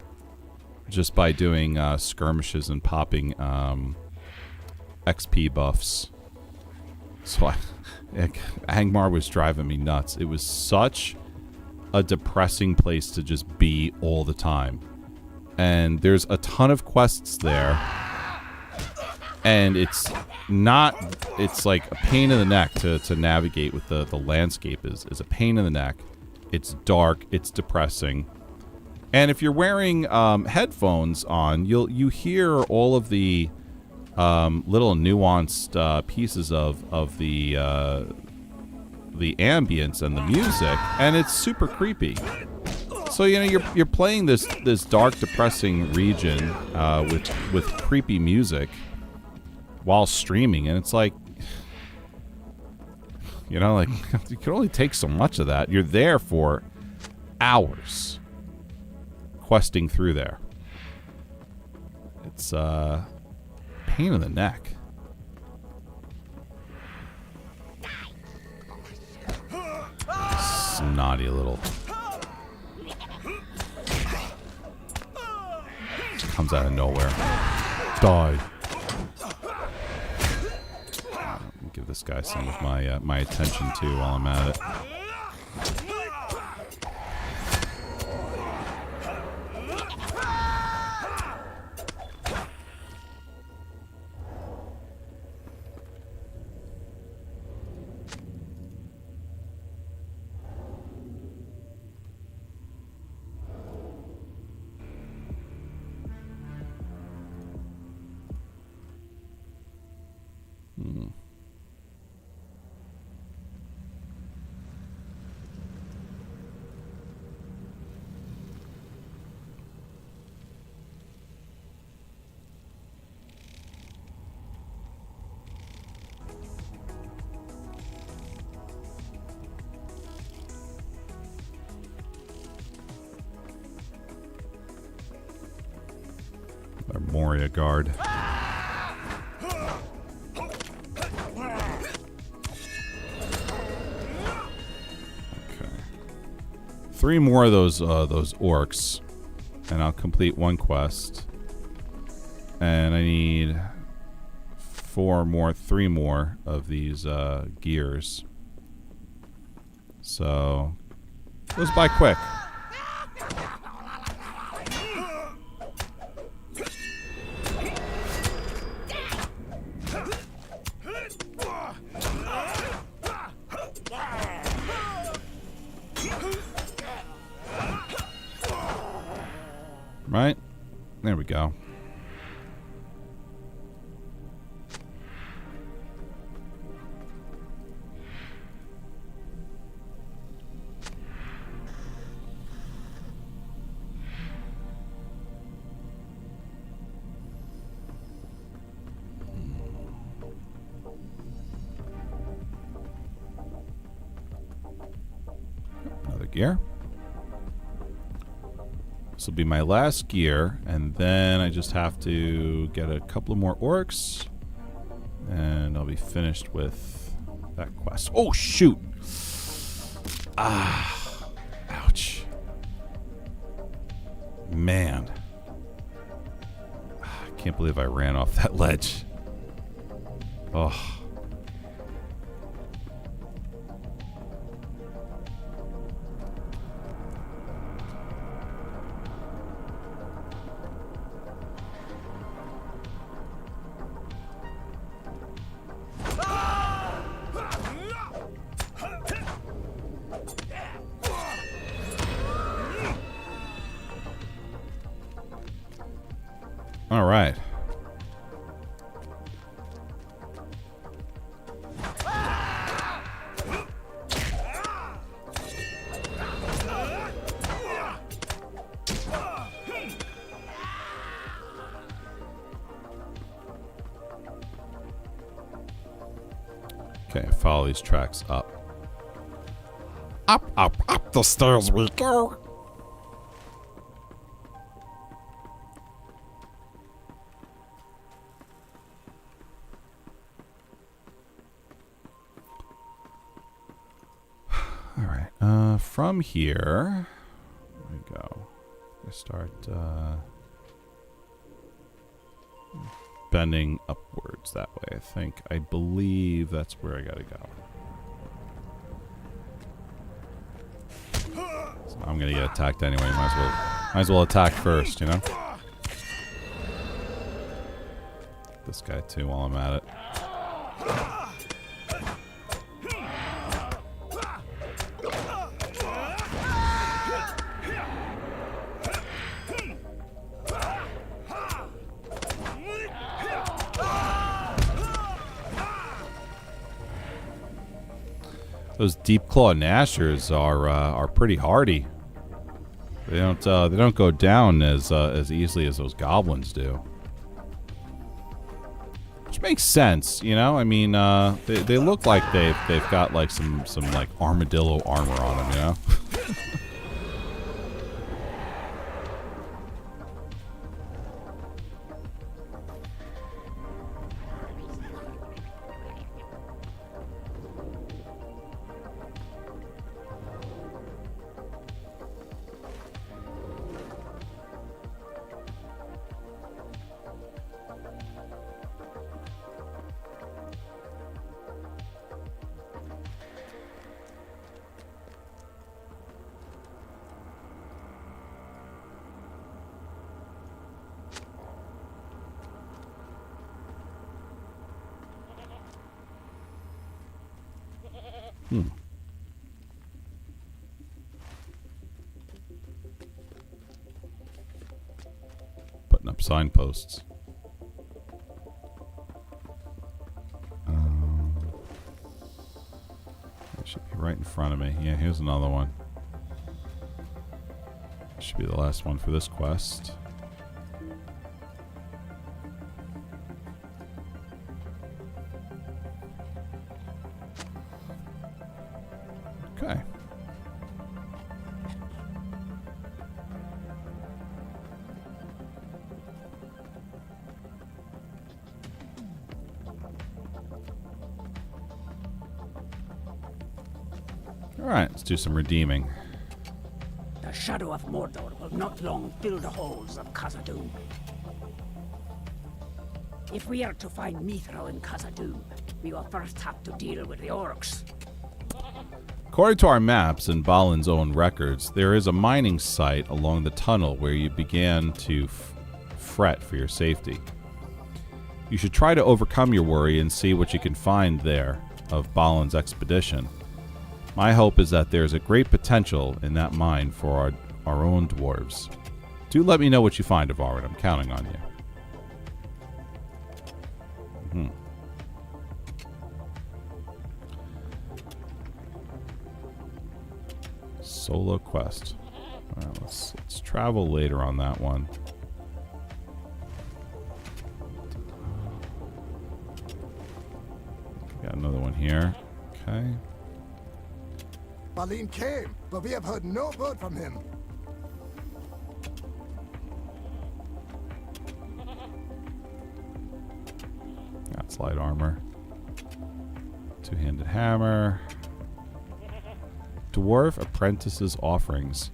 Speaker 1: just by doing skirmishes and popping XP buffs. So Angmar was driving me nuts. It was such a depressing place to just be all the time. And there's a ton of quests there. And it's like a pain in the neck to navigate with the landscape is a pain in the neck. It's dark, it's depressing. And if you're wearing headphones on, you hear all of the little nuanced pieces of the ambience and the music, and it's super creepy. So you're playing this dark, depressing region with creepy music while streaming, and it's like, you can only take so much of that. You're there for hours questing through there. It's pain in the neck. Snotty little comes out of nowhere. Die. Give this guy some of my attention too while I'm at it. Our Moria guard. Okay. 3 more of those orcs, and I'll complete one quest. And I need three more of these gears. So, goes by quick. Right? There we go. Another gear. This will be my last gear, and then I just have to get a couple of more orcs, and I'll be finished with that quest. Oh, shoot! Ah, ouch. Man. I can't believe I ran off that ledge. Oh. All right. Okay, follow these tracks up.
Speaker 4: Up, up, up the stairs we go.
Speaker 1: All right. From here, we go. We start bending upwards that way. I believe that's where I gotta go. So I'm gonna get attacked anyway. Might as well attack first, you know. This guy too while I'm at it. Those deep claw gnashers are pretty hardy. They don't go down as easily as those goblins do. Which makes sense, you know. I mean, they look like they've got like some like armadillo armor on them, you know. Putting up signposts. It should be right in front of me. Yeah, here's another one. Should be the last one for this quest. Okay. All right, let's do some redeeming.
Speaker 3: The shadow of Mordor will not long fill the halls of Khazad-dûm. If we are to find Mithra and Khazad-dûm, we will first have to deal with the orcs.
Speaker 1: According to our maps and Balin's own records, there is a mining site along the tunnel where you began to fret for your safety. You should try to overcome your worry and see what you can find there of Balin's expedition. My hope is that there is a great potential in that mine for our own dwarves. Do let me know what you find, Avarad. I'm counting on you. Solo quest. All right, let's travel later on that one. Got another one here. Okay.
Speaker 2: Balin came, but we have heard no word from him.
Speaker 1: Got slight armor. Two-handed hammer. Dwarf apprentice's offerings.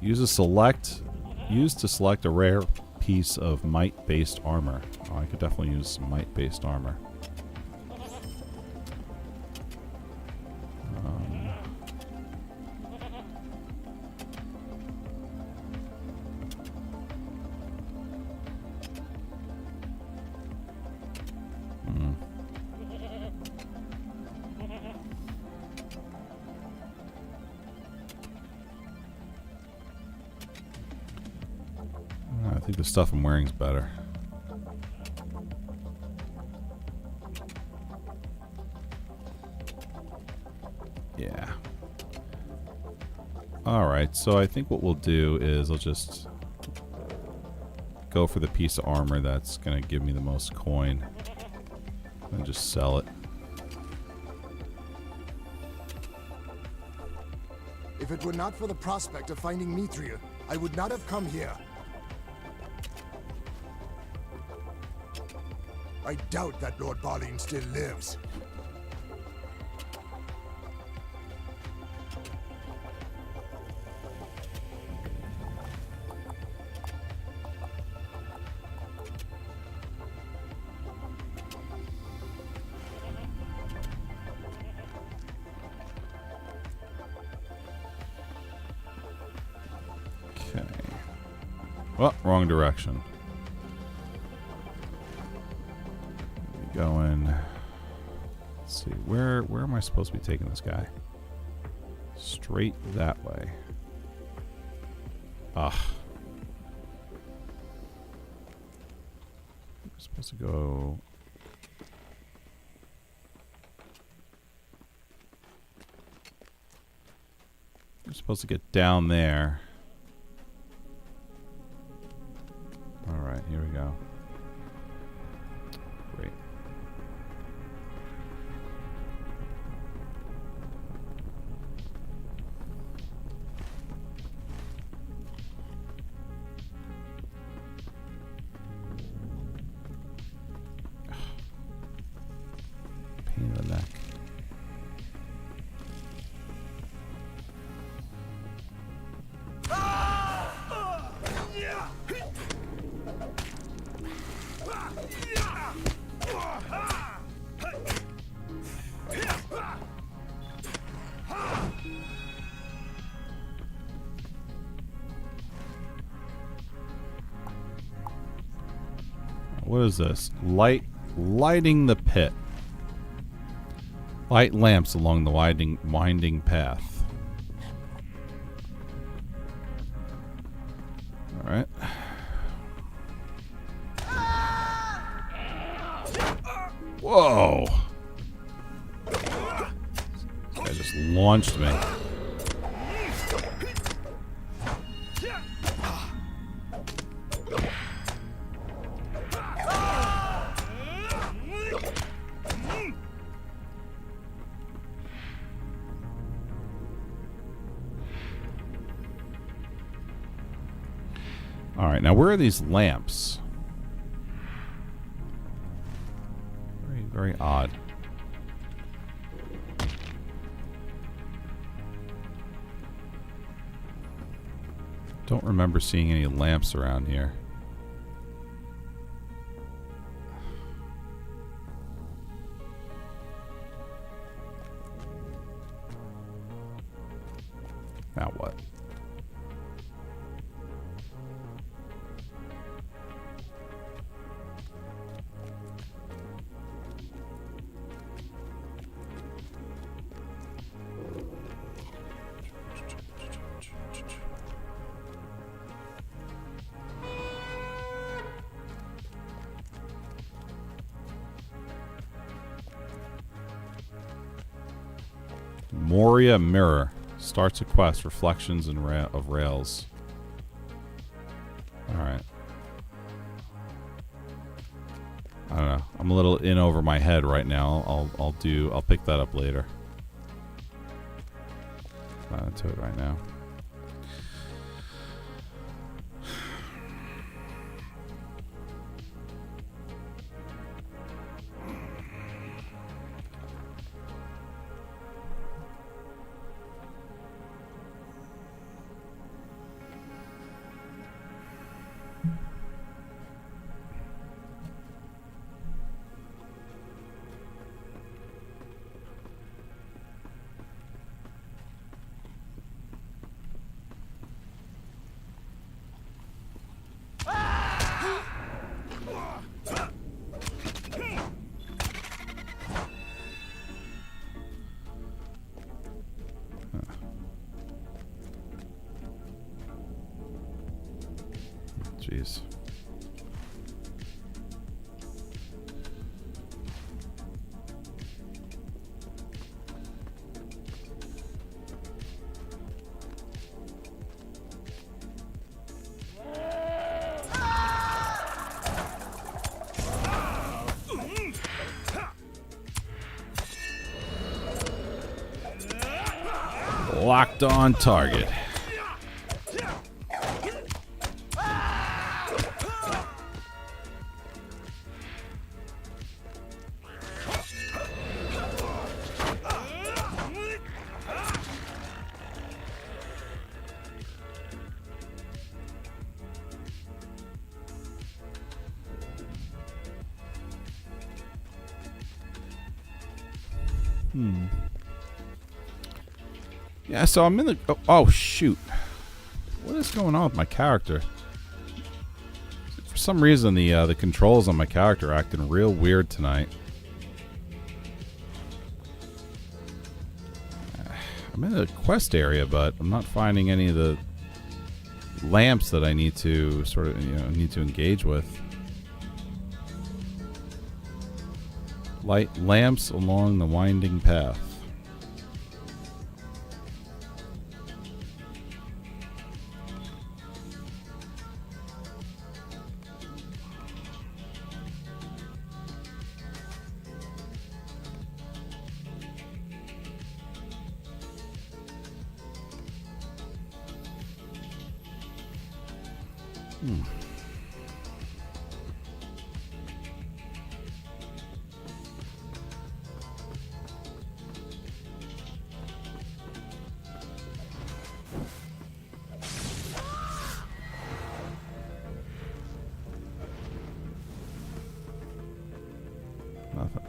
Speaker 1: Used to select a rare piece of might-based armor. Oh, I could definitely use some might-based armor. I think the stuff I'm wearing is better. Yeah. Alright, so I think what we'll do is I'll just go for the piece of armor that's going to give me the most coin and just sell it.
Speaker 2: If it were not for the prospect of finding Mithra, I would not have come here. I doubt that Lord Balin still lives.
Speaker 1: Okay. Well, wrong direction. Going. Let's see. Where am I supposed to be taking this guy? Straight that way. I'm supposed to go. I'm supposed to get down there. All right, here we go. Great. Pain in the neck. What is this? Lighting the pit. Light lamps along the winding path. All right. Whoa! This guy just launched me. All right, now where are these lamps? Very, very odd. Don't remember seeing any lamps around here. Now what? Moria Mirror. Starts a quest. Reflections and of Rails. Alright. I don't know. I'm a little in over my head right now. I'll pick that up later. Not into it right now. Jeez. Locked on target. Yeah, so I'm in the... Oh, shoot. What is going on with my character? For some reason, the controls on my character are acting real weird tonight. I'm in the quest area, but I'm not finding any of the lamps that I need to sort of, need to engage with. Light lamps along the winding path. Nothing.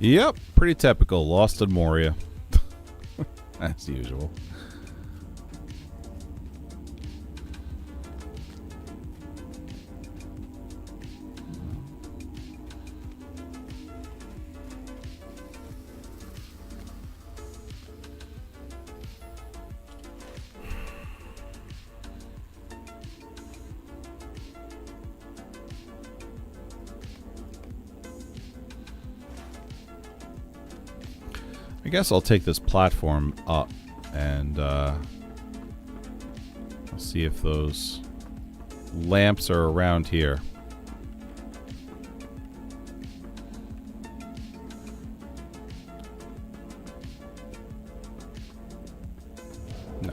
Speaker 1: Yep, pretty typical. Lost in Moria. As usual. I guess I'll take this platform up and I'll see if those lamps are around here. No.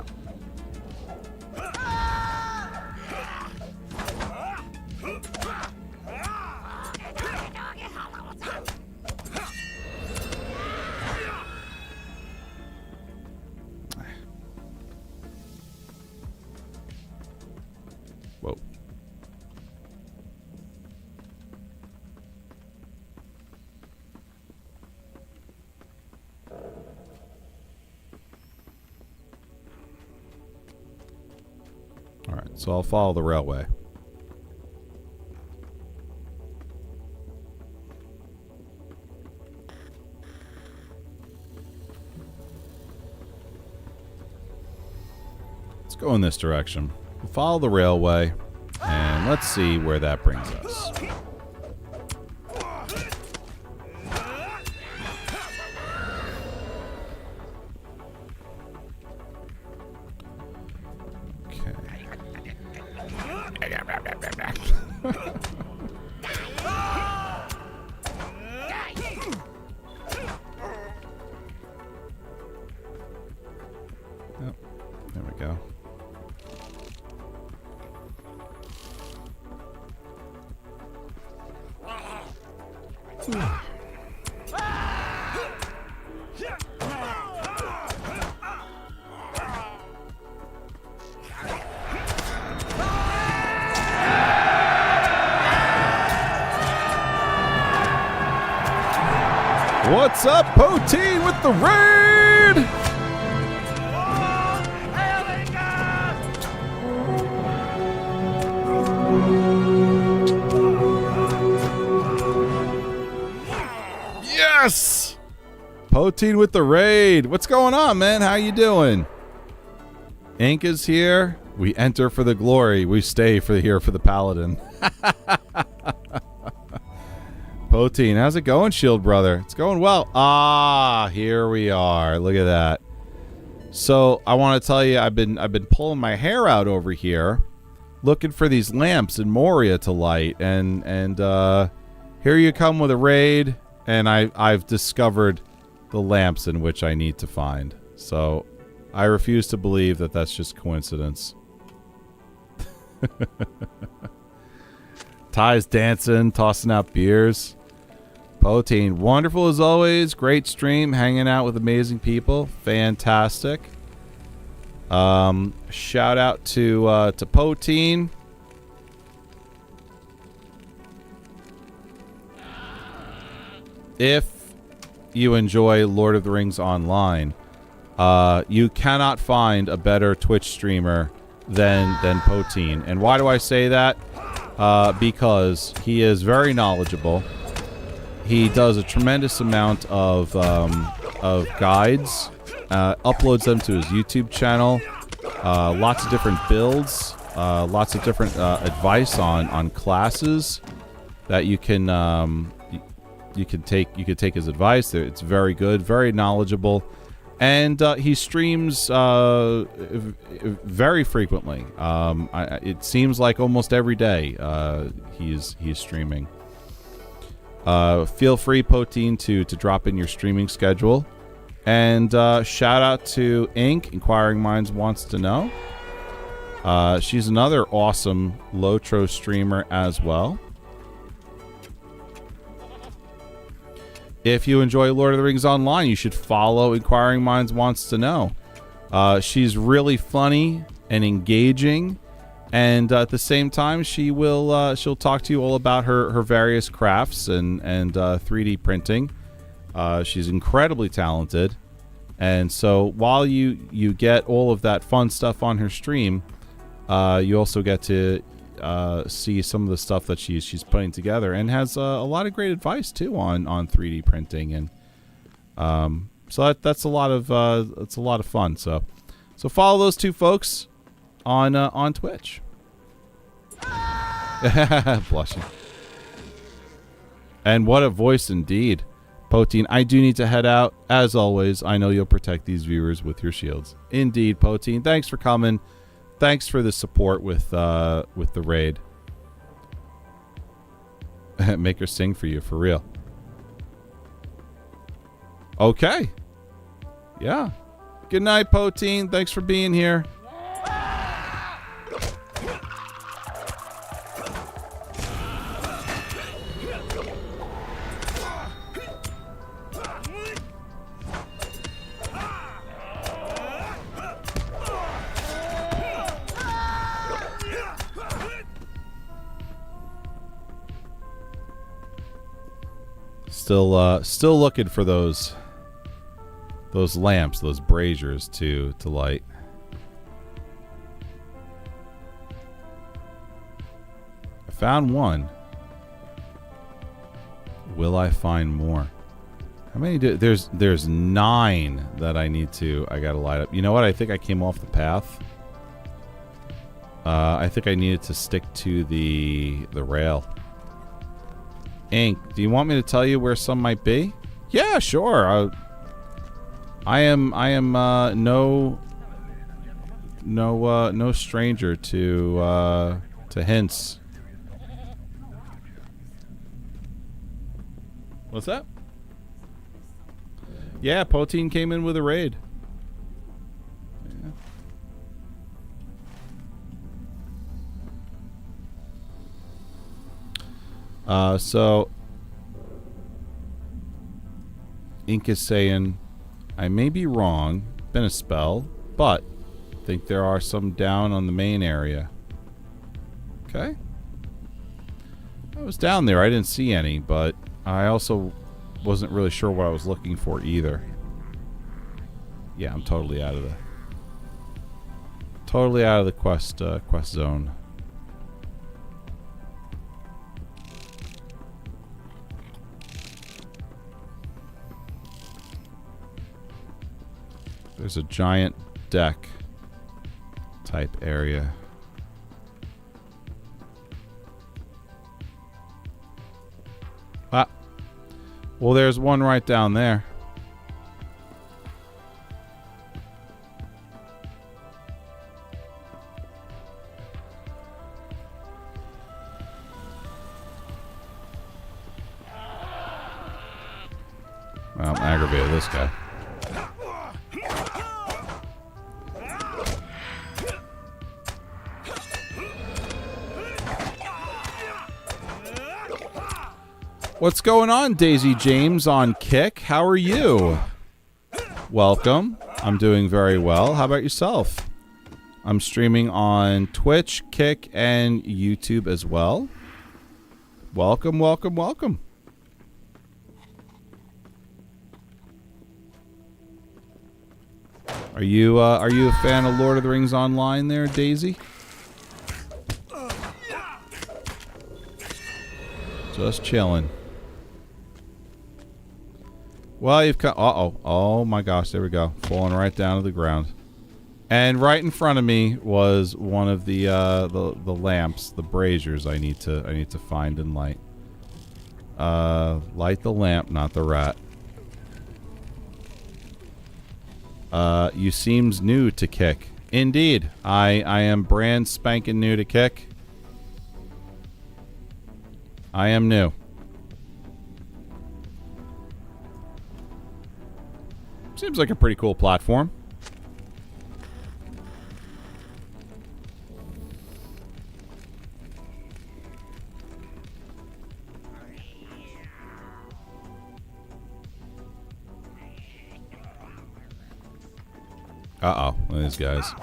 Speaker 1: All right, so I'll follow the railway. Let's go in this direction. We'll follow the railway, and let's see where that brings us. Yep, there we go. What's up, Poteen with the raid? Yes! Poteen with the raid. What's going on, man? How you doing? Ink is here. We enter for the glory. We stay here for the paladin. Poteen, how's it going, Shield Brother? It's going well. Ah, here we are. Look at that. So I want to tell you, I've been pulling my hair out over here, looking for these lamps in Moria to light, and here you come with a raid, and I've discovered the lamps in which I need to find. So I refuse to believe that that's just coincidence. Ty's dancing, tossing out beers. Poteen, wonderful as always. Great stream, hanging out with amazing people. Fantastic. Shout out to Poteen. If you enjoy Lord of the Rings Online, you cannot find a better Twitch streamer than Poteen. And why do I say that? Because he is very knowledgeable. He does a tremendous amount of guides, uploads them to his YouTube channel, lots of different builds, lots of different advice on classes that you can take his advice. It's very good, very knowledgeable, and he streams very frequently. It seems like almost every day he's streaming. Feel free, Poteen, to drop in your streaming schedule. And shout out to Ink, Inquiring Minds Wants to Know. She's another awesome Lotro streamer as well. If you enjoy Lord of the Rings Online, you should follow Inquiring Minds Wants to Know. She's really funny and engaging. And at the same time, she'll talk to you all about her various crafts and 3D printing. She's incredibly talented, and so while you get all of that fun stuff on her stream, you also get to see some of the stuff that she's putting together, and has a lot of great advice too on 3D printing, and so that's a lot of fun. So follow those two folks on Twitch. Blushing. And what a voice indeed. Poteen, I do need to head out. As always, I know you'll protect these viewers with your shields. Indeed, Poteen. Thanks for coming. Thanks for the support with the raid. Make her sing for you, for real. Okay. Yeah. Good night, Poteen. Thanks for being here. Still looking for those lamps, those braziers to light. Found one. Will I find more? How many there's 9 that I gotta light up. You know what? I think I came off the path. I think I needed to stick to the rail. Ink, do you want me to tell you where some might be? Yeah, sure. I am no stranger to hints. What's that? Yeah, Poteen came in with a raid. Yeah. So Ink is saying, I may be wrong, been a spell, but think there are some down on the main area. Okay. I was down there, I didn't see any, but I also wasn't really sure what I was looking for either. Yeah, I'm totally out of the quest zone. There's a giant deck type area. Ah. Well, there's one right down there. Well, I'm aggravated this guy. What's going on, Daisy James on Kick? How are you? Welcome. I'm doing very well. How about yourself? I'm streaming on Twitch, Kick, and YouTube as well. Welcome, welcome, welcome. Are you a fan of Lord of the Rings Online there, Daisy? Just chilling. Well, you've got... Uh-oh. Oh, my gosh. There we go. Falling right down to the ground. And right in front of me was one of the lamps, the braziers I need to find and light. Light the lamp, not the rat. You seems new to Kick. Indeed. I am brand spanking new to Kick. I am new. Seems like a pretty cool platform. Uh-oh. Look at these guys.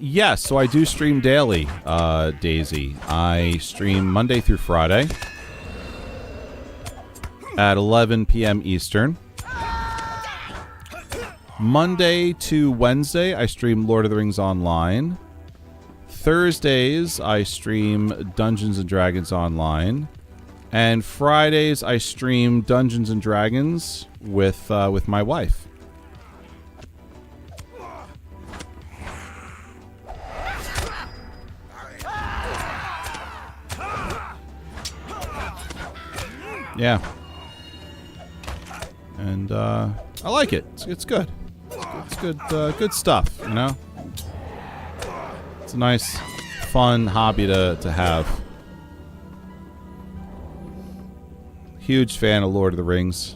Speaker 1: Yes, so I do stream daily, Daisy. I stream Monday through Friday at 11 p.m. Eastern. Monday to Wednesday, I stream Lord of the Rings Online. Thursdays, I stream Dungeons & Dragons Online. And Fridays, I stream Dungeons & Dragons with my wife. Yeah. And I like it. It's good. It's good good stuff, you know? It's a nice, fun hobby to have. Huge fan of Lord of the Rings.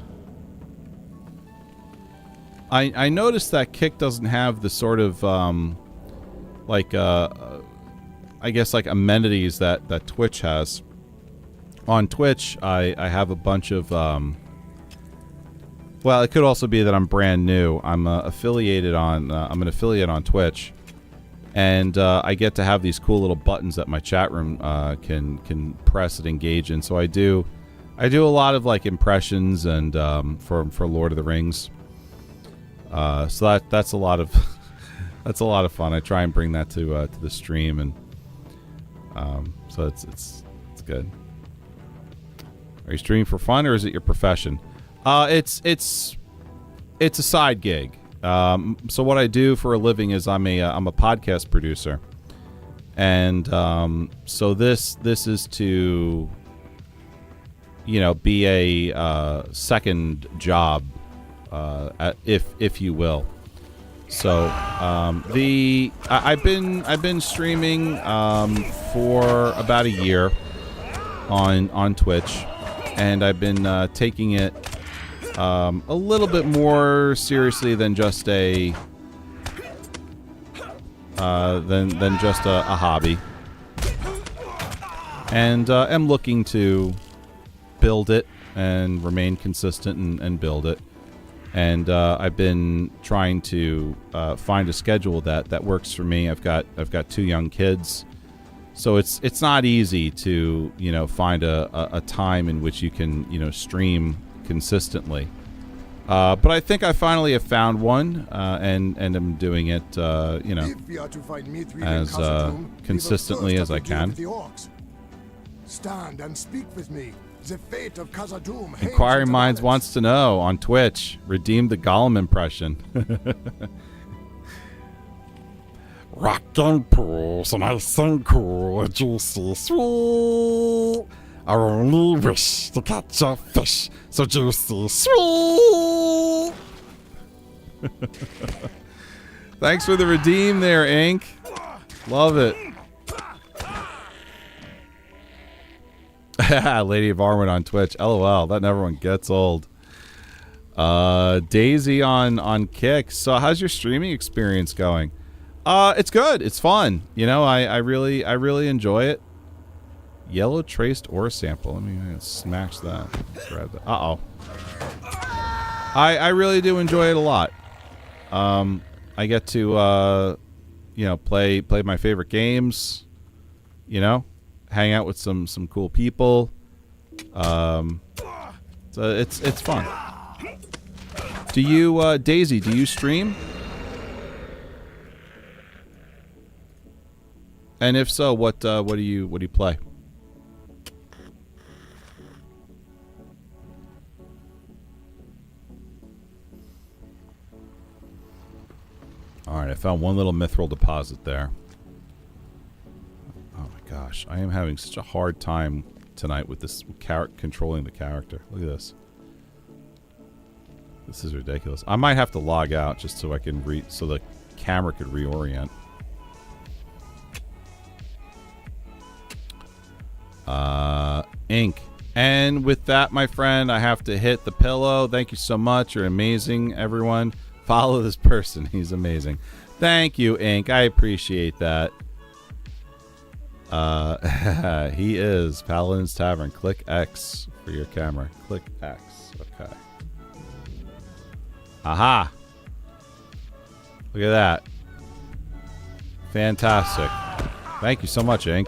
Speaker 1: I noticed that Kick doesn't have the sort of I guess like amenities that Twitch has. On Twitch, I have a bunch of well, it could also be that I'm brand new. I'm affiliated on I'm an affiliate on Twitch, and I get to have these cool little buttons that my chat room can press and engage in. So I do a lot of like impressions and for Lord of the Rings. So that's a lot of that's a lot of fun. I try and bring that to the stream, and so it's good. Are you streaming for fun, or is it your profession? It's a side gig. So what I do for a living is I'm a podcast producer, and so this is to, you know, be a second job, if you will. So I've been streaming for about a year on Twitch, and I've been taking it a little bit more seriously than just a hobby, and am looking to build it and remain consistent and build it. And I've been trying to find a schedule that works for me. I've got 2 young kids, so it's not easy to, you know, find a time in which you can, you know, stream consistently. But I think I finally have found one, and am doing it, you know,
Speaker 2: If we are to find Mithril
Speaker 1: as
Speaker 2: and Khazad-dûm, we will
Speaker 1: consistently
Speaker 2: first
Speaker 1: as I
Speaker 2: have to deal
Speaker 1: can.
Speaker 2: with the orcs. Stand and speak with me. The fate of Khazad-dûm hangs
Speaker 1: Inquiring
Speaker 2: in the
Speaker 1: Minds
Speaker 2: balance.
Speaker 1: wants to know on Twitch. Redeem the Gollum impression.
Speaker 4: Rockin' pools, nice and cool, juicy, sweet. I only wish to catch a fish so juicy, sweet.
Speaker 1: Thanks for the redeem there, Ink. Love it. Lady of Arwen on Twitch. LOL. That never one gets old. Daisy on Kick. So how's your streaming experience going? It's good. It's fun. You know, I really enjoy it. Yellow traced ore sample. Let me smash that. Grab that. Uh-oh. I really do enjoy it a lot. I get to you know, play my favorite games, you know, hang out with some cool people. So it's fun. Do you Daisy, do you stream? And if so, what do you play? All right, I found one little mithril deposit there. Oh my gosh, I am having such a hard time tonight with this controlling the character. Look at this. This is ridiculous. I might have to log out just so I can so the camera could reorient. Ink. And with that, my friend, I have to hit the pillow. Thank you so much. You're amazing, everyone. Follow this person. He's amazing. Thank you, Ink. I appreciate that. He is Paladin's Tavern. Click X for your camera. Click X. Okay. Aha. Look at that. Fantastic. Thank you so much, Ink.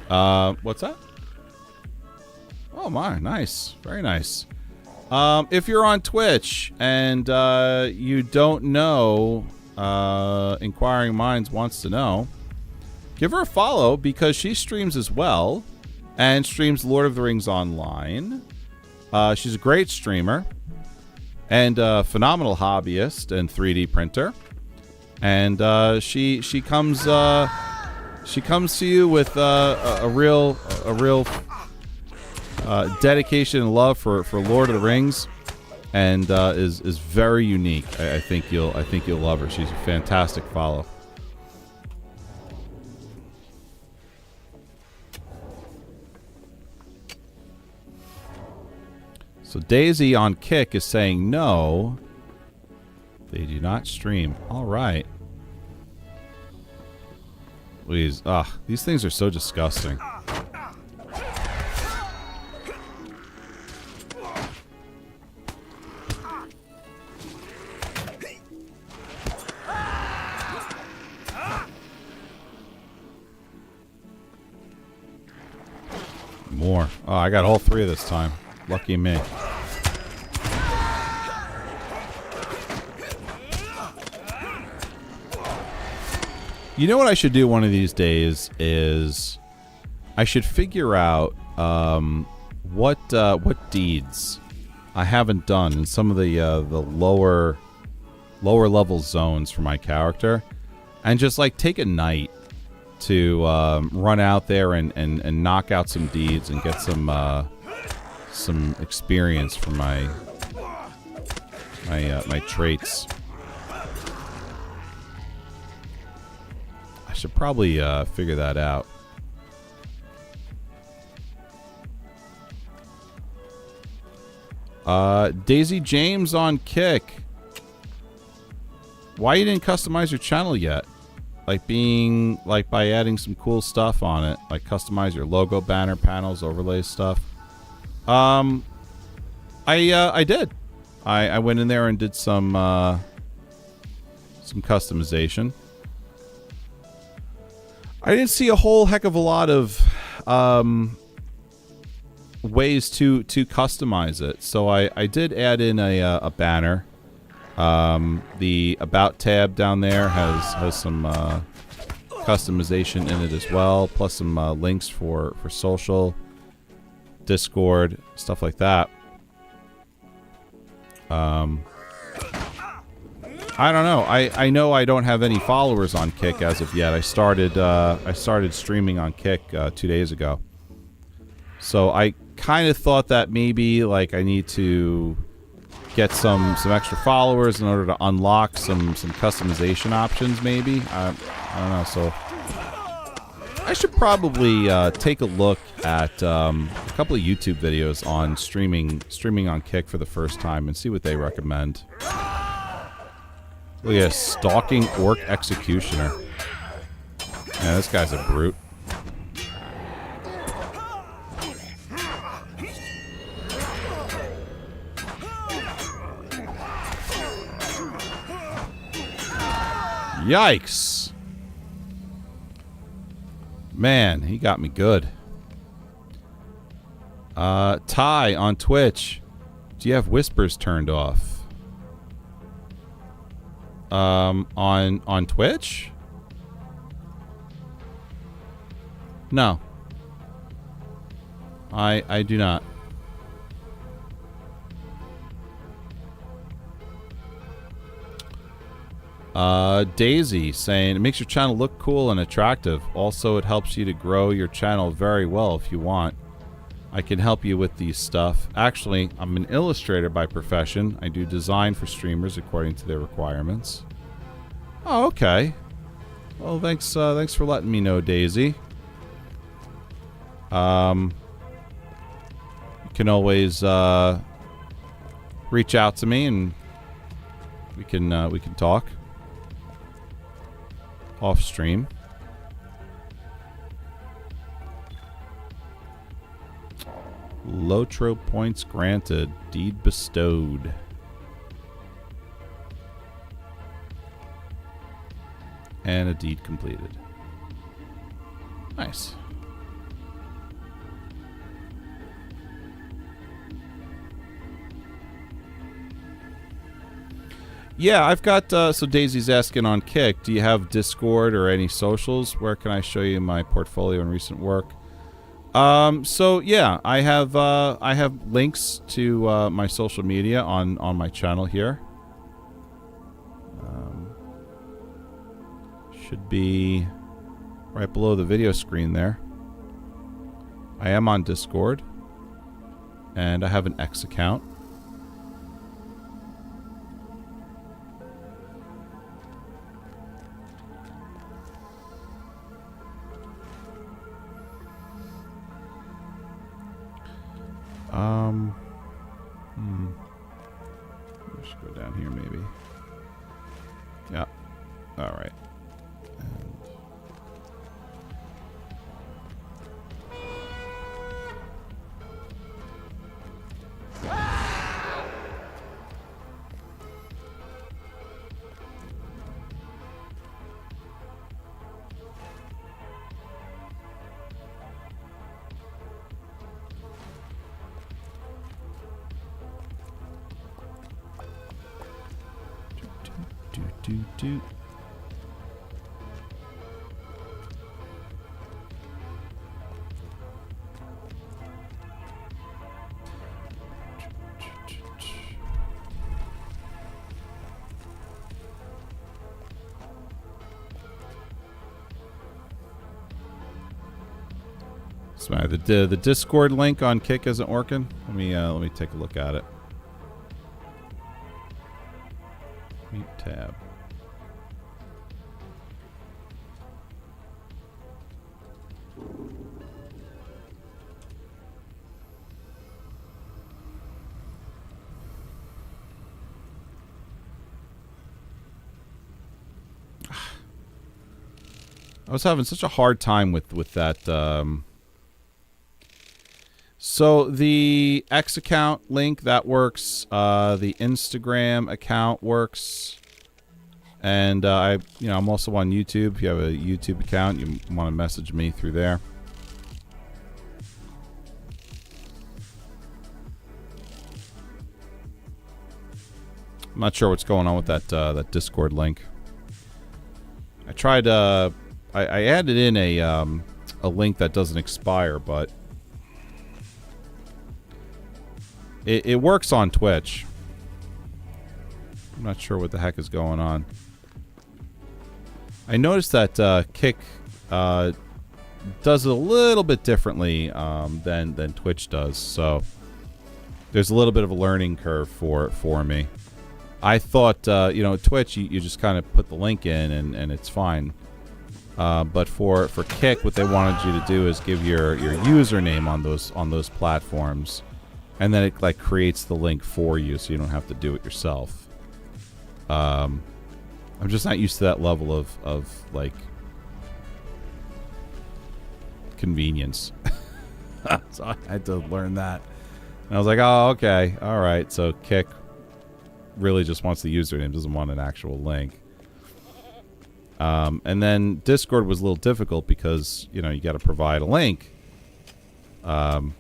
Speaker 1: What's that? Oh my, nice. Very nice. If you're on Twitch and you don't know, Inquiring Minds wants to know, give her a follow because she streams as well and streams Lord of the Rings Online. She's a great streamer and a phenomenal hobbyist and 3D printer. And she comes to you with a real dedication and love for Lord of the Rings, and is very unique. I think you'll love her. She's a fantastic follow. So Daisy on Kick is saying no. They do not stream. All right. Please. These things are so disgusting. More. Oh, I got all 3 this time. Lucky me. You know what I should do one of these days is I should figure out what deeds I haven't done in some of the lower level zones for my character, and just like take a night to run out there and knock out some deeds and get some experience for my traits. I should probably figure that out. Daisy James on Kick. Why you didn't customize your channel yet? Like by adding some cool stuff on it, like customize your logo, banner, panels, overlays, stuff. I did. I went in there and did some customization. I didn't see a whole heck of a lot of ways to customize it, so I did add in a banner. The About tab down there has some customization in it as well, plus some links for social, Discord, stuff like that. I don't know. I know I don't have any followers on Kick as of yet. I started streaming on Kick 2 days ago. So I kind of thought that maybe like I need to get some extra followers in order to unlock some customization options maybe. I don't know. So I should probably take a look at a couple of YouTube videos on streaming on Kick for the first time and see what they recommend. Look at this stalking orc executioner. Yeah, this guy's a brute. Yikes. Man, he got me good. Ty on Twitch. Do you have whispers turned off? On Twitch? No. I do not. Daisy saying, it makes your channel look cool and attractive. Also, it helps you to grow your channel very well if you want. I can help you with these stuff. Actually, I'm an illustrator by profession. I do design for streamers according to their requirements. Oh, okay. Well, thanks for letting me know, Daisy. You can always reach out to me and we can talk off stream. Lotro points granted. Deed bestowed. And a deed completed. Nice. Yeah, I've got, so Daisy's asking on Kick, do you have Discord or any socials? Where can I show you my portfolio and recent work? So yeah, I have links to my social media on my channel here. Should be right below the video screen there. I am on Discord, and I have an X account. Let's go down here maybe. Yeah. All right. So the Discord link on Kick isn't working. Let me take a look at it. Mute tab. I was having such a hard time with that. So the X account link that works. The Instagram account works, and I'm also on YouTube. If you have a YouTube account, you want to message me through there. I'm not sure what's going on with that Discord link. I tried. I added in a link that doesn't expire, but it works on Twitch. I'm not sure what the heck is going on. I noticed that Kick does it a little bit differently than Twitch does, so there's a little bit of a learning curve for me. I thought, Twitch, you just kind of put the link in and it's fine. But for Kick, what they wanted you to do is give your username on those platforms, and then it like creates the link for you, so you don't have to do it yourself. I'm just not used to that level of like convenience, so I had to learn that. And I was like, oh, okay, all right. So Kick really just wants the username, doesn't want an actual link. And then Discord was a little difficult because, you got to provide a link. And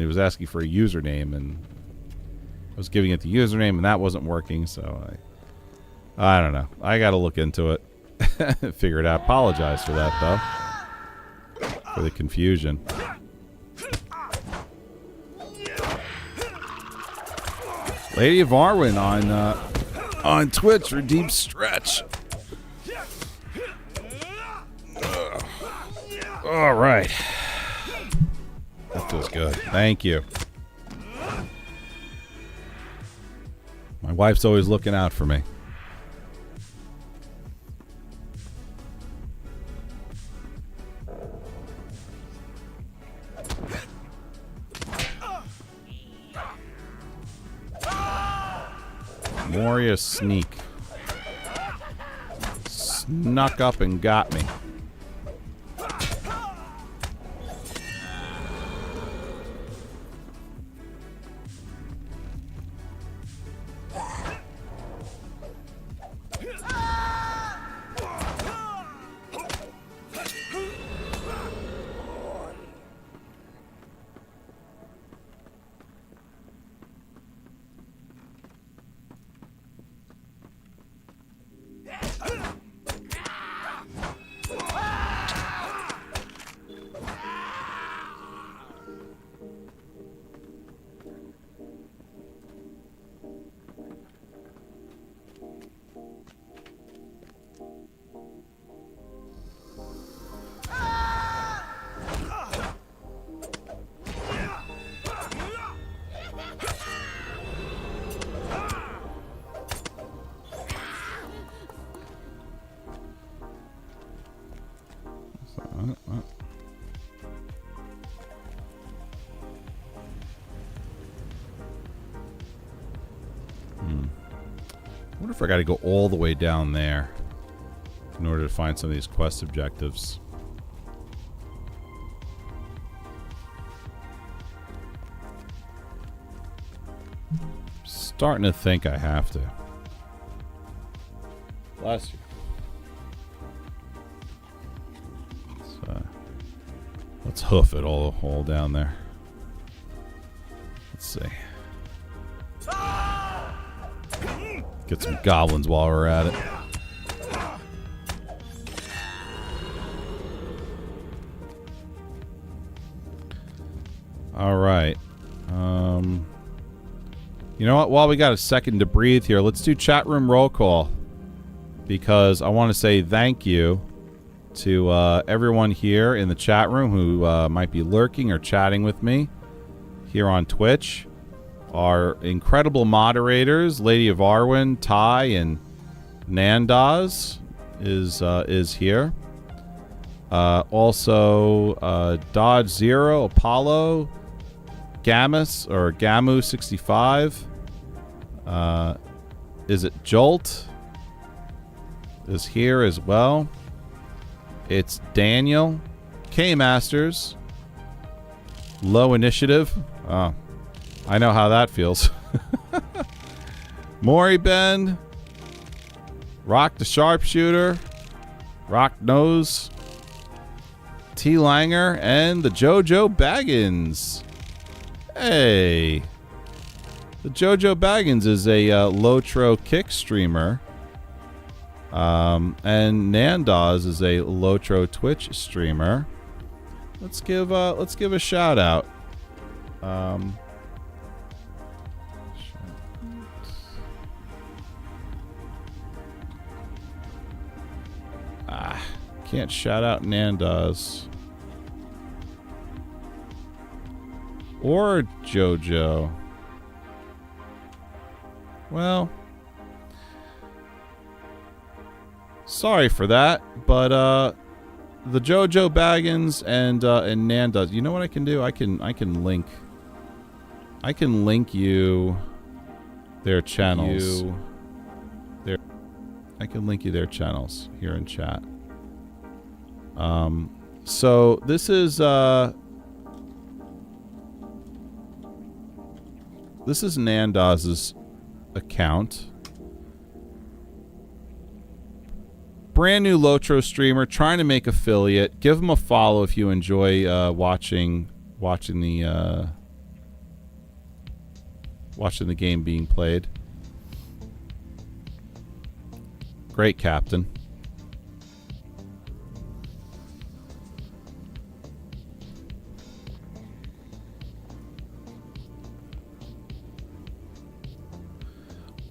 Speaker 1: it was asking for a username, and I was giving it the username, and that wasn't working, so I don't know. I got to look into it. Figure it out. Apologize for that, though. For the confusion. Lady of Arwen on Twitch for Deep Stretch. All right. That feels good. Thank you. My wife's always looking out for me. Moria sneak. Snuck up and got me. I wonder if I got to go all the way down there in order to find some of these quest objectives. Starting to think I have to. Bless you. Let's hoof it all down there. Let's see. Get some goblins while we're at it. All right. You know what? While we got a second to breathe here, let's do chat room roll call, because I want to say thank you to everyone here in the chat room who might be lurking or chatting with me here on Twitch. Our incredible moderators, Lady of Arwen, Ty, and Nandaz is here. Also, Dodge Zero, Apollo, Gamus or Gamu65. Is it Jolt? Is here as well. It's Daniel, K Masters, Low Initiative. Oh, I know how that feels. Maury Ben, Rock the Sharpshooter, Rock Nose, T Langer, and the JoJo Baggins. Hey, the JoJo Baggins is a Lotro kick streamer. And Nandaz is a Lotro Twitch streamer. Let's give a shout out. Can't shout out Nandaz or JoJo. Well, sorry for that, but the JoJo Baggins and Nandaz. You know what I can do? I can link you their channels. I can link you their channels here in chat. So this is Nandaz's account. Brand new Lotro streamer, trying to make affiliate. Give him a follow if you enjoy watching the game being played. Great captain.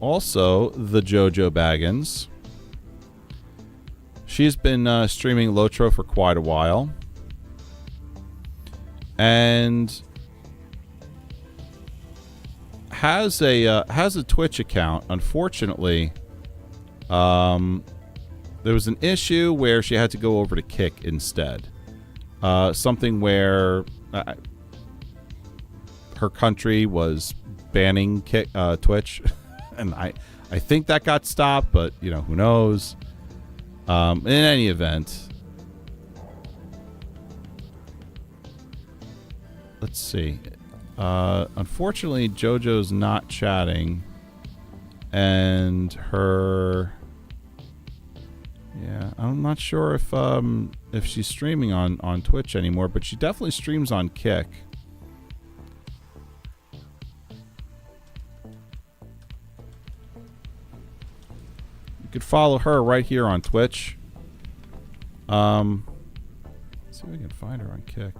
Speaker 1: Also, the JoJo Baggins. She's been streaming Lotro for quite a while. And has a Twitch account. Unfortunately, there was an issue where she had to go over to Kick instead. Something where her country was banning Twitch. And I think that got stopped, but, you know, who knows? In any event, let's see. Unfortunately, JoJo's not chatting, and her... Yeah, I'm not sure if she's streaming on Twitch anymore, but she definitely streams on Kick. You could follow her right here on Twitch. Let's see if we can find her on Kick.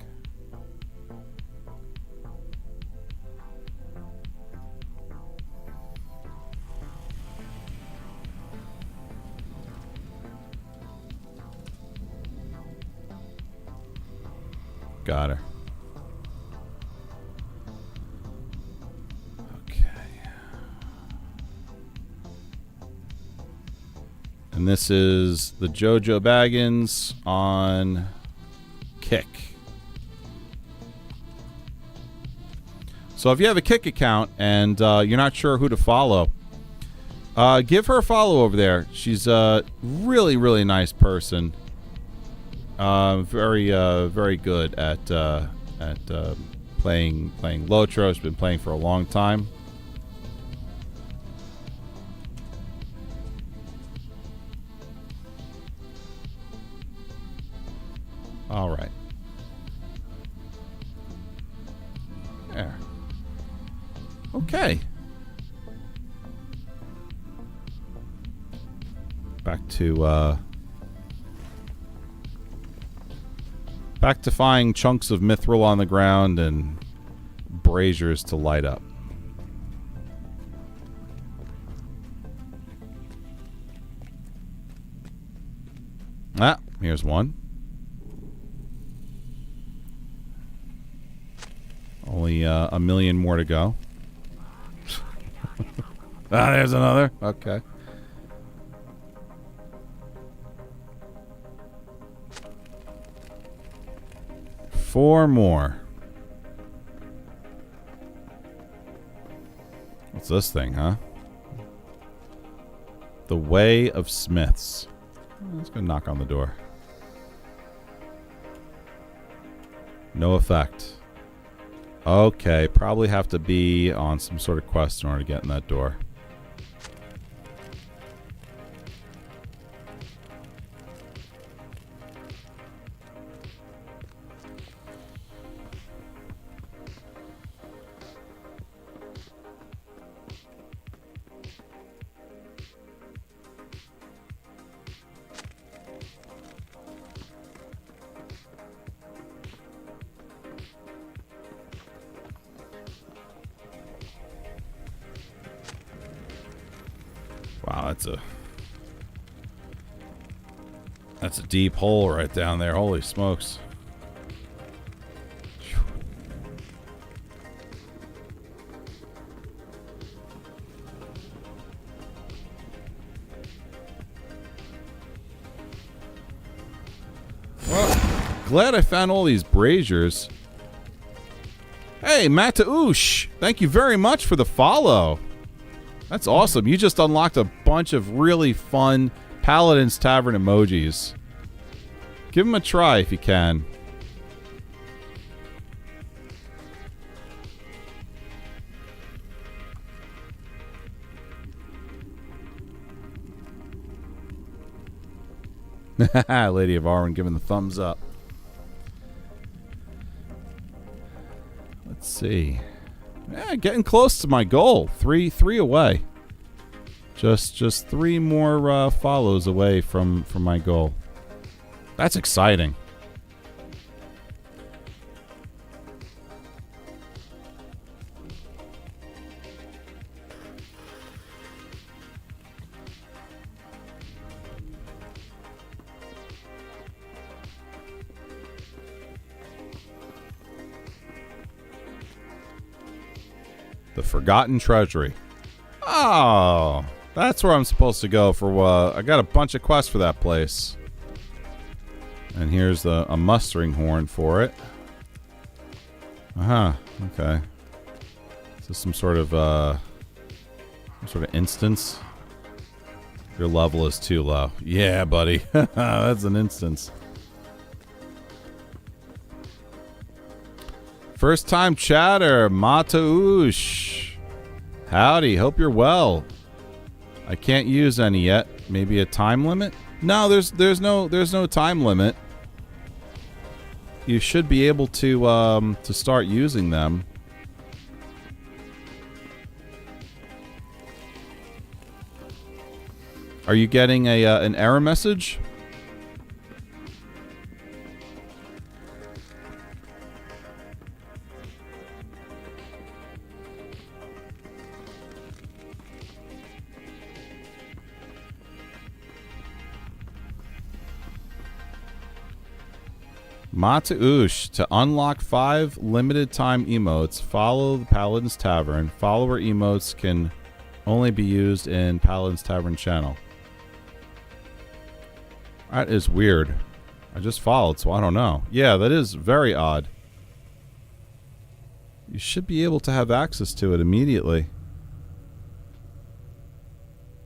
Speaker 1: Got her. And this is the JoJo Baggins on Kick. So if you have a Kick account and you're not sure who to follow, give her a follow over there. She's a really, really nice person. Very good at playing Lotro. She's been playing for a long time. All right. There. Okay. Back to finding chunks of mithril on the ground and braziers to light up. Ah, here's one. Only a million more to go. Ah, there's another. Okay. Four more. What's this thing, huh? The Way of Smiths. Let's go knock on the door. No effect. Okay, probably have to be on some sort of quest in order to get in that door. Wow, that's a deep hole right down there. Holy smokes. Well, glad I found all these braziers. Hey, Mataush, thank you very much for the follow. That's awesome. You just unlocked a bunch of really fun Paladin's Tavern emojis. Give them a try if you can. Lady of Arwen giving the thumbs up. Let's see. Yeah, getting close to my goal. Three away. Just three more follows away from my goal. That's exciting. The Forgotten Treasury. Oh, that's where I'm supposed to go for. I got a bunch of quests for that place. And here's a mustering horn for it. Okay. Is this some sort of instance? Your level is too low. Yeah, buddy. That's an instance. First time chatter, Mataush. Howdy, hope you're well. I can't use any yet. Maybe a time limit? No, there's no time limit. You should be able to start using them. Are you getting an error message? Mataush, to unlock 5 limited time emotes, follow the Paladin's Tavern. Follower emotes can only be used in Paladin's Tavern channel. That is weird. I just followed, so I don't know. Yeah, that is very odd. You should be able to have access to it immediately.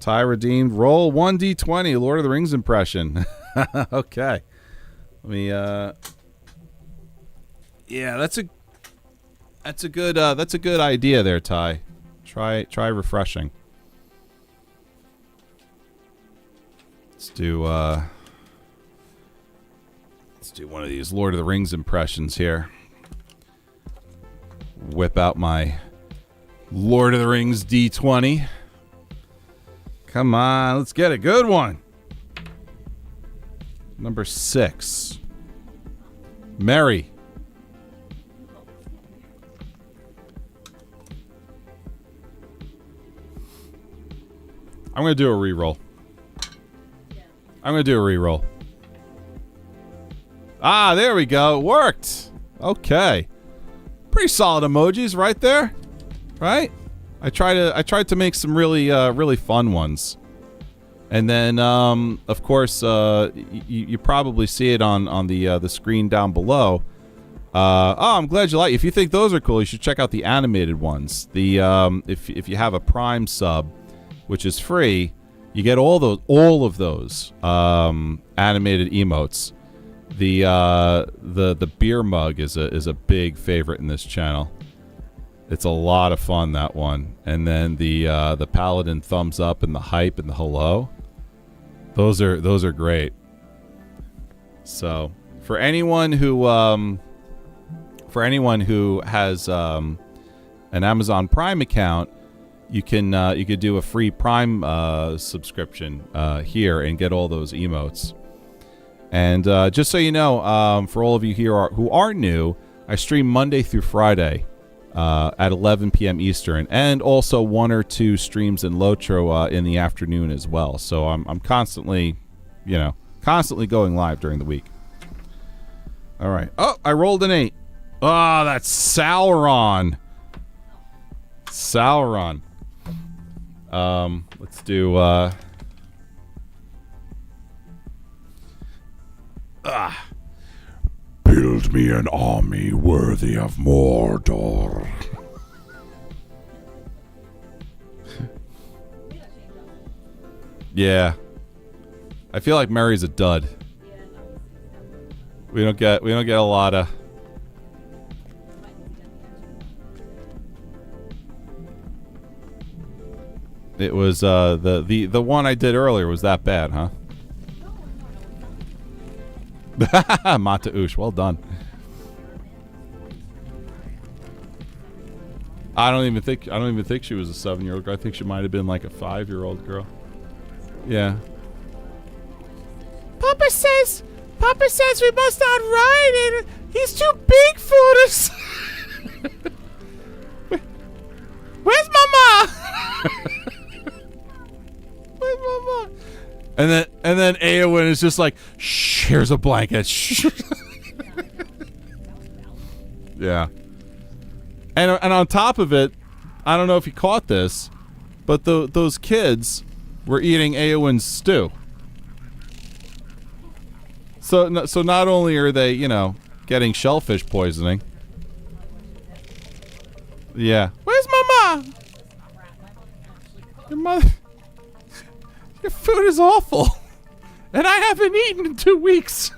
Speaker 1: Ty redeemed. Roll 1d20. Lord of the Rings impression. Okay. Let me yeah, that's a good idea there, Ty. Try refreshing. Let's do one of these Lord of the Rings impressions here. Whip out my Lord of the Rings D20. Come on, let's get a good one. Number 6. Mary. I'm going to do a reroll. I'm going to do a reroll. Ah, there we go. It worked. Okay. Pretty solid emojis right there. Right? I tried to make some really fun ones. And then of course you probably see it on the screen down below. I'm glad you like. If you think those are cool, you should check out the animated ones. The if you have a Prime sub, which is free, you get all of those animated emotes. The beer mug is a big favorite in this channel. It's a lot of fun, that one. And then the paladin thumbs up and the hype and the hello. Those are great. So for anyone who has an Amazon Prime account, you could do a free Prime subscription here and get all those emotes. And just so you know, for all of you here who are new, I stream Monday through Friday at 11 p.m. Eastern, and also 1 or 2 streams in Lotro in the afternoon as well. So I'm constantly going live during the week. All right. Oh, I rolled an 8. Oh, that's Sauron. Let's do
Speaker 4: Build me an army worthy of Mordor.
Speaker 1: Yeah. I feel like Mary's a dud. We don't get a lot of. It was the one I did earlier was that bad, huh? Mata Oosh, well done. I don't even think she was a 7-year-old girl. I think she might have been like a 5-year-old girl. Yeah. Papa says we must not ride it. He's too big for us. Where's Mama? Where's Mama? And then Eowyn is just like, shh, here's a blanket. Shh. Yeah. And on top of it, I don't know if you caught this, but those kids were eating Eowyn's stew. So not only are they, getting shellfish poisoning. Yeah. Where's Mama? Your mother... Your food is awful. And I haven't eaten in 2 weeks.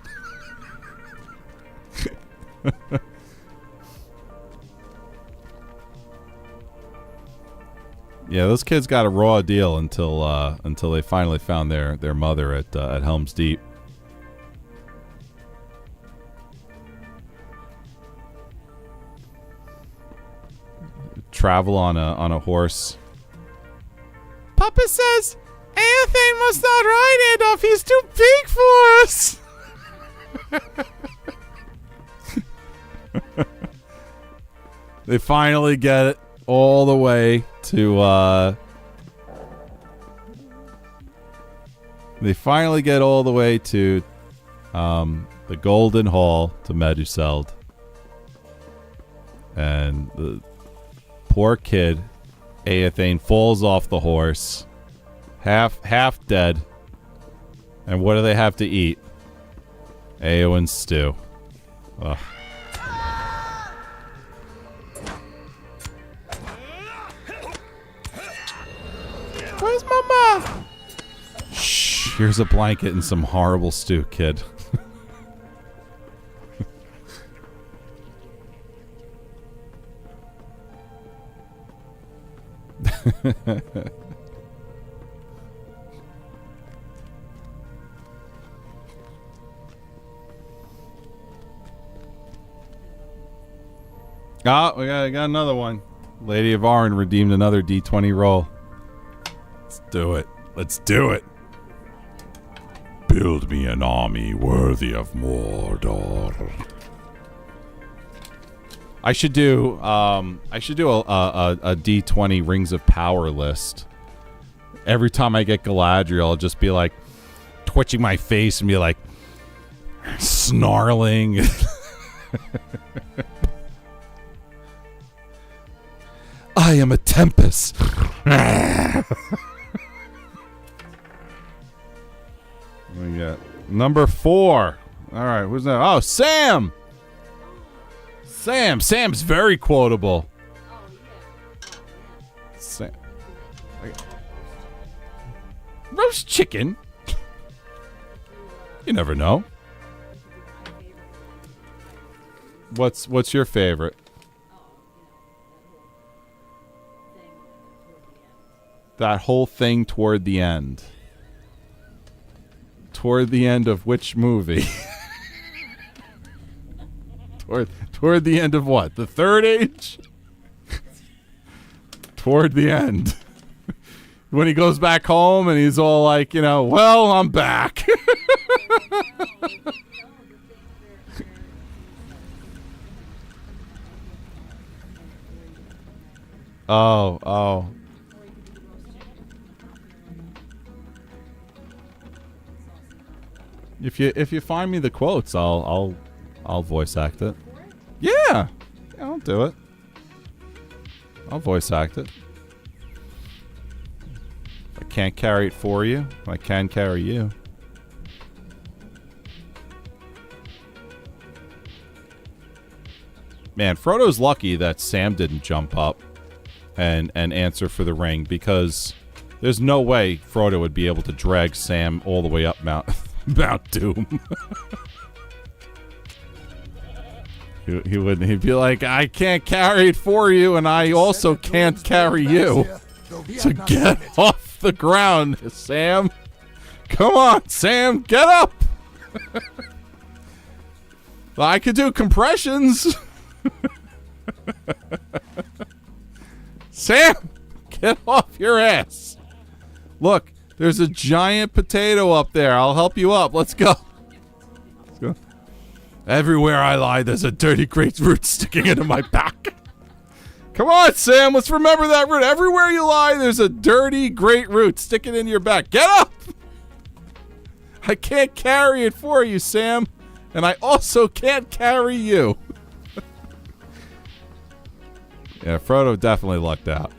Speaker 1: Yeah, those kids got a raw deal until they finally found their mother at Helm's Deep. Travel on a horse. Papa says Anthony must not ride Adolf. He's too big for us. They finally get it all the way to the Golden Hall to Meduseld. And the poor kid, Eothane, falls off the horse, half dead. And what do they have to eat? Eowyn's stew. Ugh. Where's Mama? Shh, here's a blanket and some horrible stew, kid. Oh, we got another one. Lady of Arryn redeemed another D20 roll. Let's do it. Let's do it.
Speaker 4: Build me an army worthy of Mordor.
Speaker 1: I should do a D20 Rings of Power list. Every time I get Galadriel, I'll just be like twitching my face and be like, snarling. I am a tempest. We got number 4. All right, who's that? Oh, Sam. Sam's very quotable. Sam. Roast chicken. You never know. What's your favorite? That whole thing toward the end. Toward the end of which movie? toward the end of what? The Third Age? Toward the end. When he goes back home and he's all like, well, I'm back. Oh. If you find me the quotes, I'll voice act it. Yeah, I'll do it. I'll voice act it. I can't carry it for you. I can carry you. Man, Frodo's lucky that Sam didn't jump up and answer for the ring, because there's no way Frodo would be able to drag Sam all the way up Mount Doom. He wouldn't. He'd be like, I can't carry it for you, and I also can't carry you. So get off the ground, Sam. Come on, Sam, get up. I could do compressions. Sam, get off your ass. Look, there's a giant potato up there. I'll help you up. Let's go. Let's go. Everywhere I lie, there's a dirty great root sticking into my back. Come on, Sam. Let's remember that root. Everywhere you lie, there's a dirty great root sticking in your back. Get up. I can't carry it for you, Sam. And I also can't carry you. Yeah, Frodo definitely lucked out.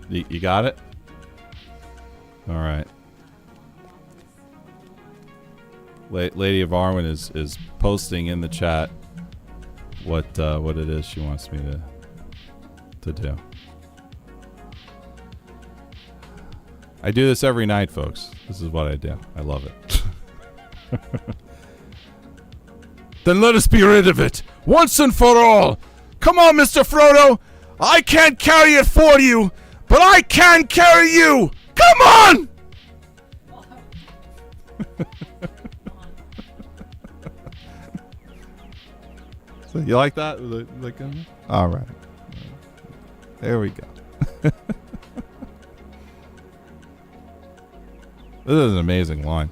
Speaker 1: You got it? All right. Lady of Arwen is posting in the chat what it is she wants me to do. I do this every night, folks. This is what I do. I love it. Then let us be rid of it, once and for all. Come on, Mr. Frodo. I can't carry it for you, but I can carry you. Come on! So you like that? All right. There we go. This is an amazing line.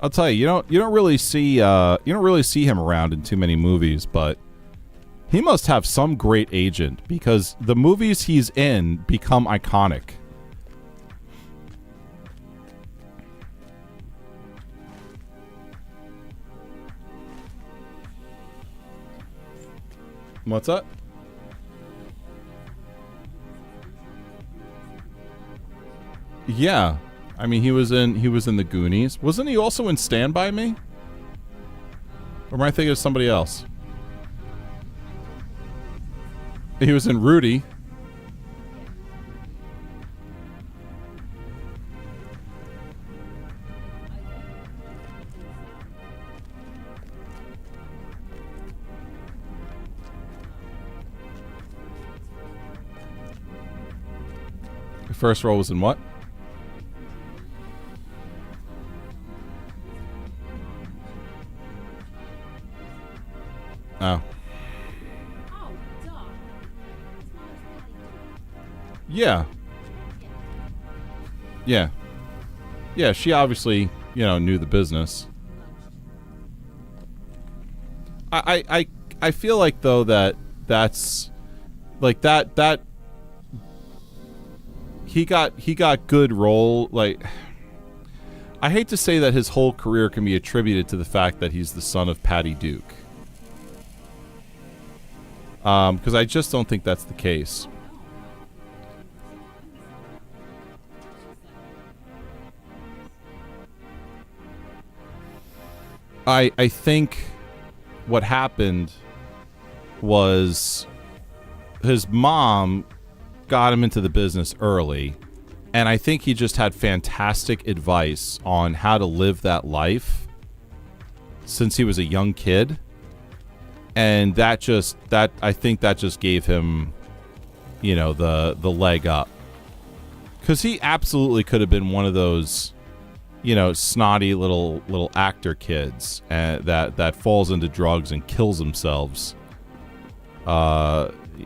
Speaker 1: I'll tell you, you don't really see him around in too many movies, but he must have some great agent, because the movies he's in become iconic. What's up? Yeah. I mean, he was in the Goonies. Wasn't he also in Stand By Me? Or am I thinking of somebody else? He was in Rudy. The first role was in what? Yeah. Yeah. Yeah, she obviously, knew the business. I feel like, though, that's like that he got good role. Like, I hate to say that his whole career can be attributed to the fact that he's the son of Patty Duke, because I just don't think that's the case. I think what happened was his mom got him into the business early, and I think he just had fantastic advice on how to live that life since he was a young kid, and I think that just gave him, the leg up, because he absolutely could have been one of those, snotty little actor kids that falls into drugs and kills themselves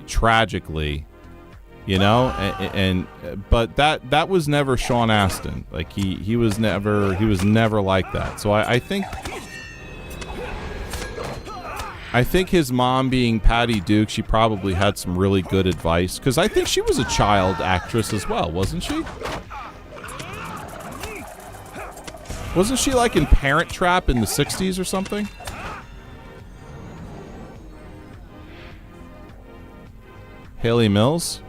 Speaker 1: tragically, but that was never Sean Astin. Like, he was never like that. So I think his mom, being Patty Duke, she probably had some really good advice, because I think she was a child actress as well, wasn't she? Wasn't she like in Parent Trap in the 60s or something? Haley Mills?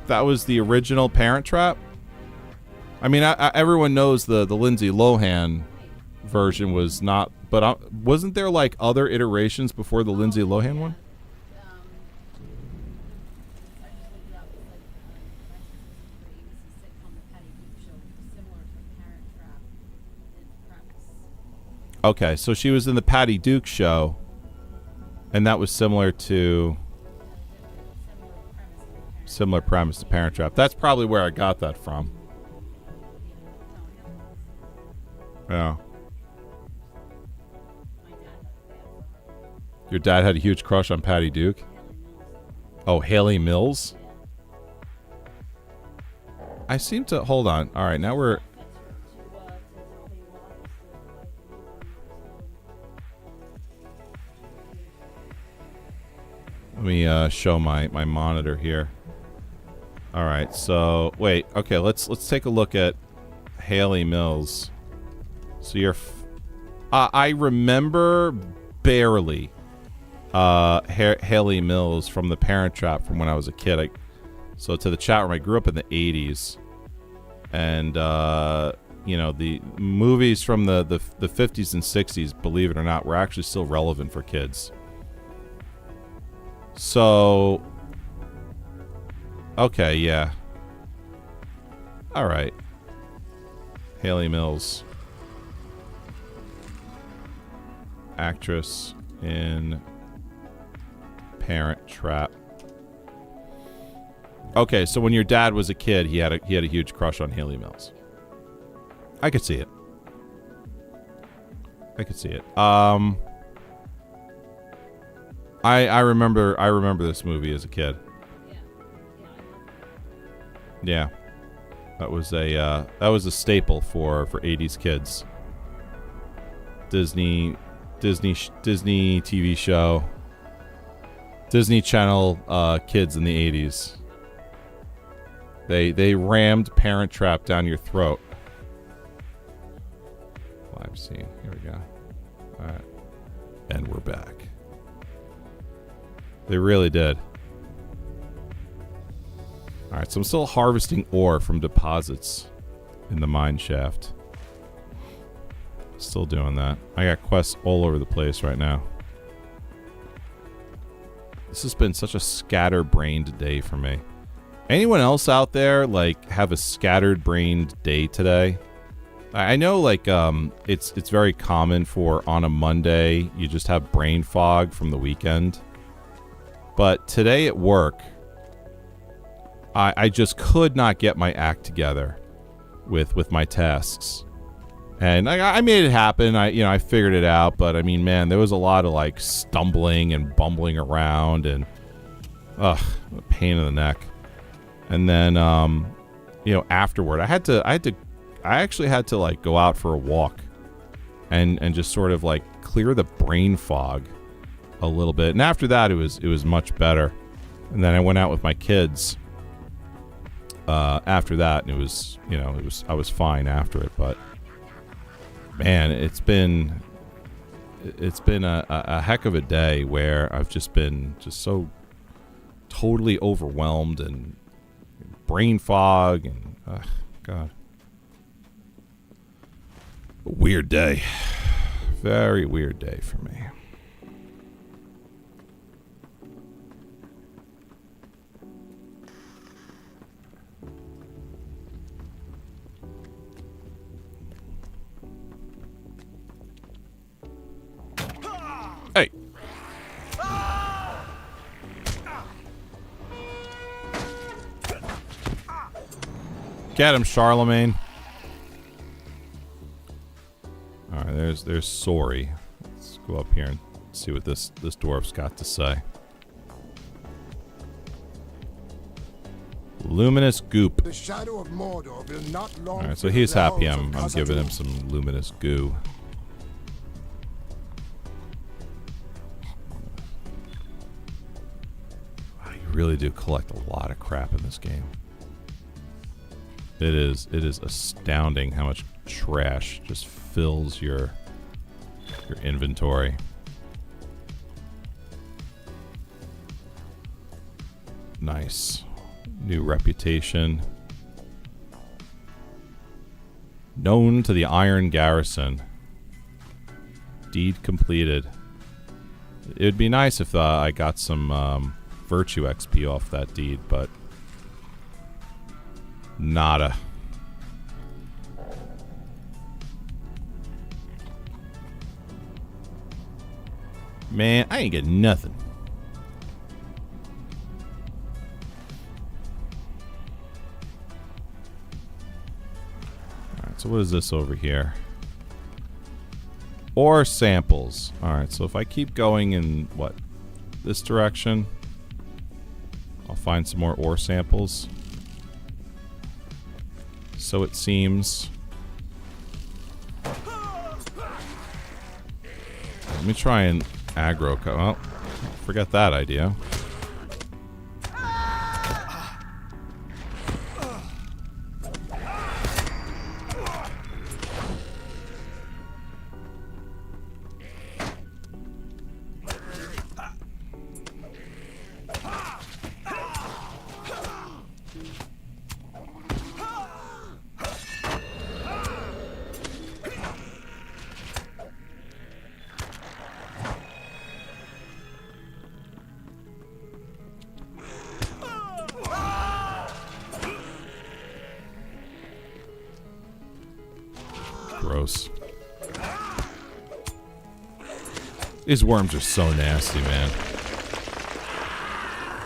Speaker 1: That was the original Parent Trap? I mean, everyone knows the Lindsay Lohan version was not, but wasn't there like other iterations before the Lindsay Lohan one? Okay, so she was in the Patty Duke show, and that was similar premise to Parent Trap. That's probably where I got that from. Yeah. Your dad had a huge crush on Patty Duke? Oh, Haley Mills? I seem to... Hold on. All right, now we're... Let me show my monitor here. All right, so wait. Okay, let's take a look at Haley Mills. So I remember barely Haley Mills from the Parent Trap from when I was a kid. So to the chat room, I grew up in the 80s, and the movies from the 50s and 60s, believe it or not, were actually still relevant for kids. So, okay, yeah. All right. Haley Mills. Actress in Parent Trap. Okay, so when your dad was a kid, he had a huge crush on Haley Mills. I could see it. I remember this movie as a kid. Yeah, that was a staple for 80s kids. Disney TV show, Disney Channel kids in the 80s. They rammed Parent Trap down your throat. Live scene. Here we go. All right, and we're back. They really did. All right, so I'm still harvesting ore from deposits in the mine shaft. Still doing that. I got quests all over the place right now. This has been such a scatterbrained day for me. Anyone else out there have a scattered-brained day today? I know it's very common for on a Monday you just have brain fog from the weekend. But today at work, I just could not get my act together with my tasks. And I made it happen. I figured it out. But I mean, man, there was a lot of stumbling and bumbling around. And ugh, a pain in the neck. And then, you know, afterward, I actually had to like go out for a walk and just sort of like clear the brain fog a little bit. And after that, it was much better. And then I went out with my kids after that, and it was, you know, I was fine after it. But man, it's been a heck of a day where I've just been so totally overwhelmed and brain fog and God, a weird day, very weird day for me. Hey. Get him, Charlemagne. All right, there's Sorry. Let's go up here and see what this dwarf's got to say. Luminous goop.
Speaker 2: The shadow of Mordor will not long.
Speaker 1: All right, so he's happy. I'm giving him some luminous goo. Wow, you really do collect a lot of crap in this game. It is astounding how much trash just fills your inventory. Nice. New reputation. Known to the Iron Garrison. Deed completed. It would be nice if I got some virtue XP off that deed, but nada. Man, I ain't getting nothing. Alright, so what is this over here? Ore samples. Alright, so if I keep going in, what, this direction, I'll find some more ore samples. So it seems. Let me try and aggro. Well, forget that idea. Gross. These worms are so nasty, man.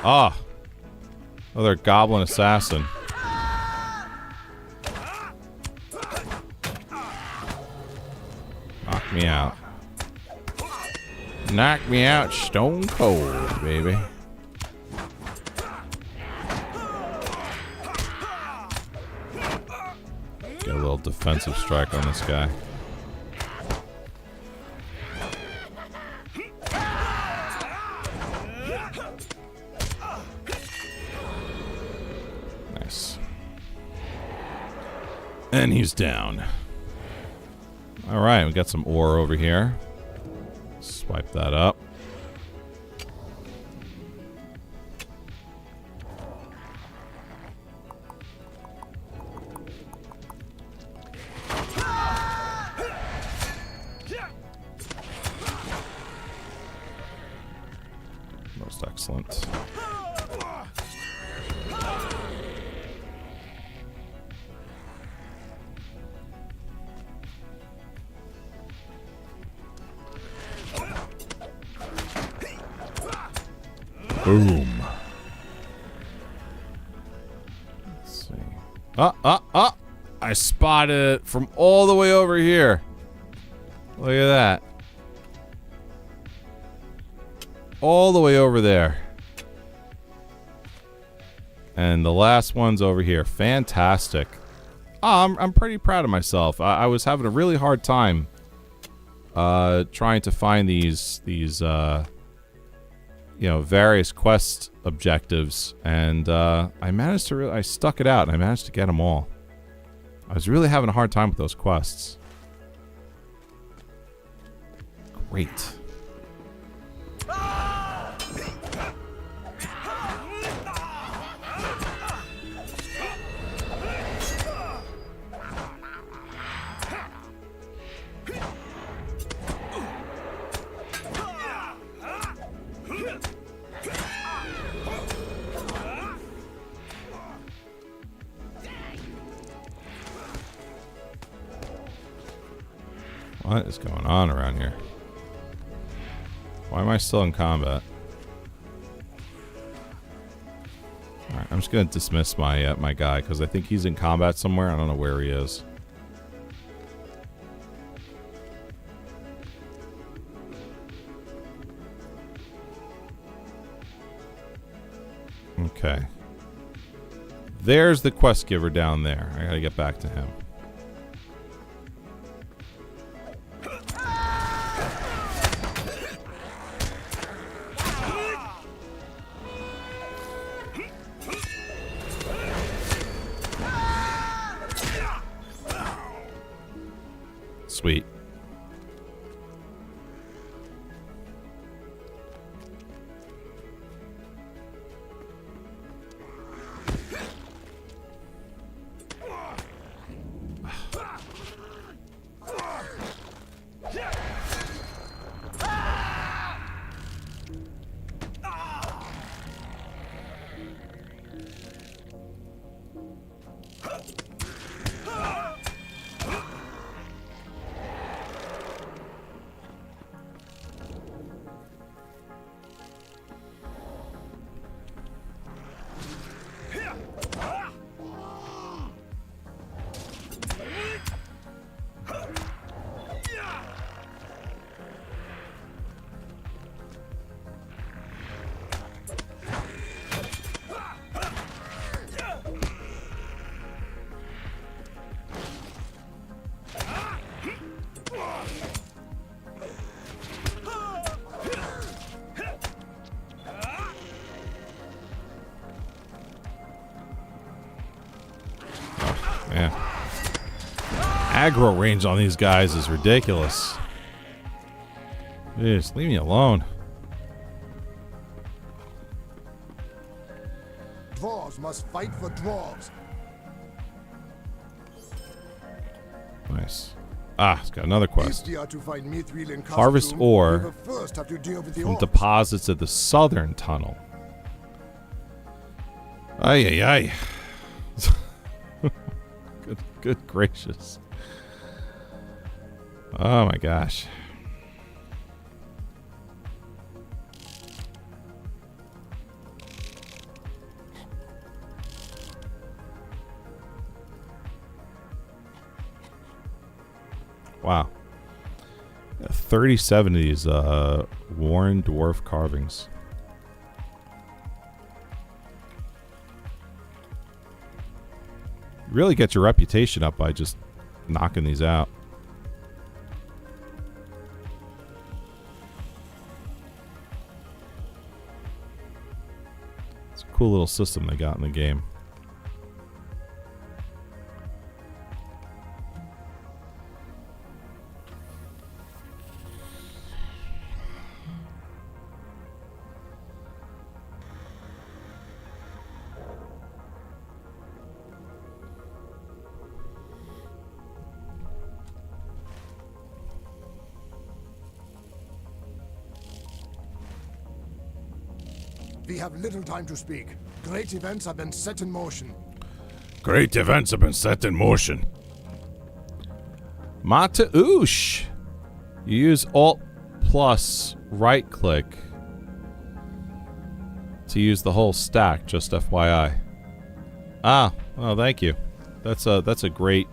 Speaker 1: Ah! Another goblin assassin. Knock me out. Knock me out stone cold, baby. Get a little defensive strike on this guy. Nice. And he's down. Alright, we got some ore over here. Swipe that up. Most excellent. Boom. Let's see. I spotted it from all the way over here. Look at that. All the way over there. And the last one's over here. Fantastic. Oh, I'm pretty proud of myself. I was having a really hard time trying to find these various quest objectives, and I managed to I stuck it out and I managed to get them all. I was really having a hard time with those quests. Great. What is going on around here? Why am I still in combat? Alright, I'm just gonna dismiss my my guy because I think he's in combat somewhere. I don't know where he is. Okay. There's the quest giver down there. I gotta get back to him. Sweet. Man. Aggro range on these guys is ridiculous. Just leave me alone.
Speaker 2: Dwarves must fight for dwarves.
Speaker 1: Nice. Ah, it's got another quest.
Speaker 2: If we are to find Mithril in
Speaker 1: Harvest
Speaker 2: Khazad-dûm,
Speaker 1: ore
Speaker 2: we will first have to deal with the
Speaker 1: from
Speaker 2: orcs.
Speaker 1: deposits at the southern tunnel. Ay, ay, ay. Good gracious. Oh my gosh. Wow. 37 of these worn dwarf carvings. You really get your reputation up by just knocking these out. It's a cool little system they got in the game.
Speaker 2: We have little time to speak. Great events have been set in motion.
Speaker 1: Great events have been set in motion. Mataush. You use Alt plus right click to use the whole stack, just FYI. Ah, well, thank you. That's a great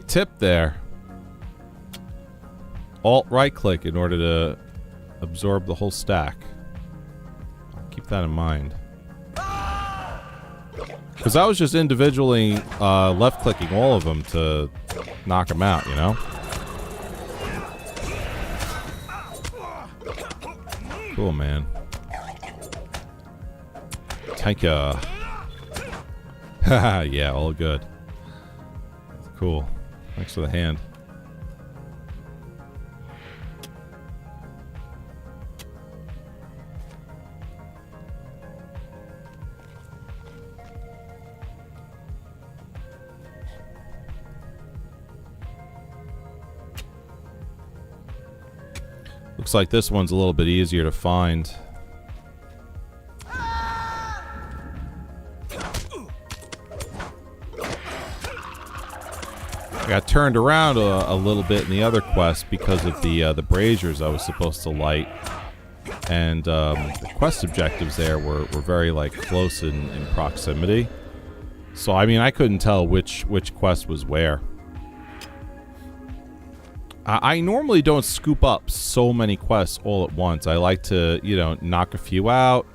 Speaker 1: tip there. Alt right click in order to absorb the whole stack. Keep that in mind. Because I was just individually left-clicking all of them to knock them out, you know? Cool, man. Thank ya. Haha, yeah, all good. Cool. Thanks for the hand. Looks like this one's a little bit easier to find. I got turned around a little bit in the other quest because of the braziers I was supposed to light, and the quest objectives there were very like close in proximity. So I mean, I couldn't tell which quest was where. I normally don't scoop up so many quests all at once. I like to, you know, knock a few out,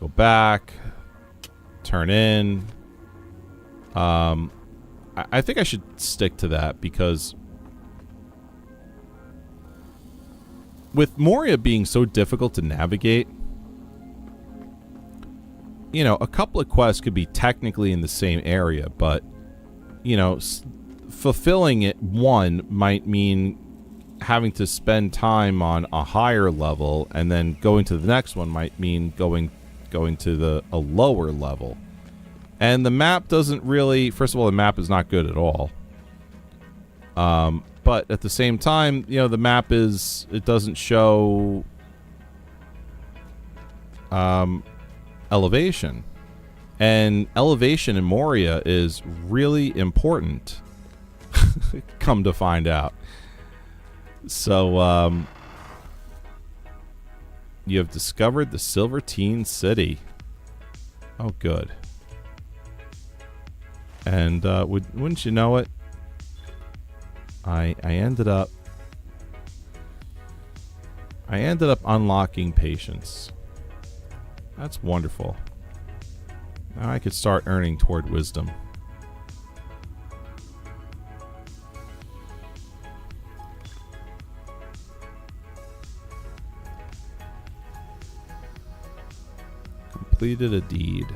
Speaker 1: go back, turn in. I think I should stick to that because with Moria being so difficult to navigate, you know, a couple of quests could be technically in the same area, but, you know, fulfilling it one might mean having to spend time on a higher level, and then going to the next one might mean going to a lower level. And the map doesn't really... First of all, the map is not good at all. But at the same time, you know, the map is... It doesn't show... elevation. And elevation in Moria is really important. Come to find out. So, you have discovered the Silvertine City. Oh, good. And wouldn't you know it, I ended up unlocking patience. That's wonderful. Now I could start earning toward wisdom. Completed a deed.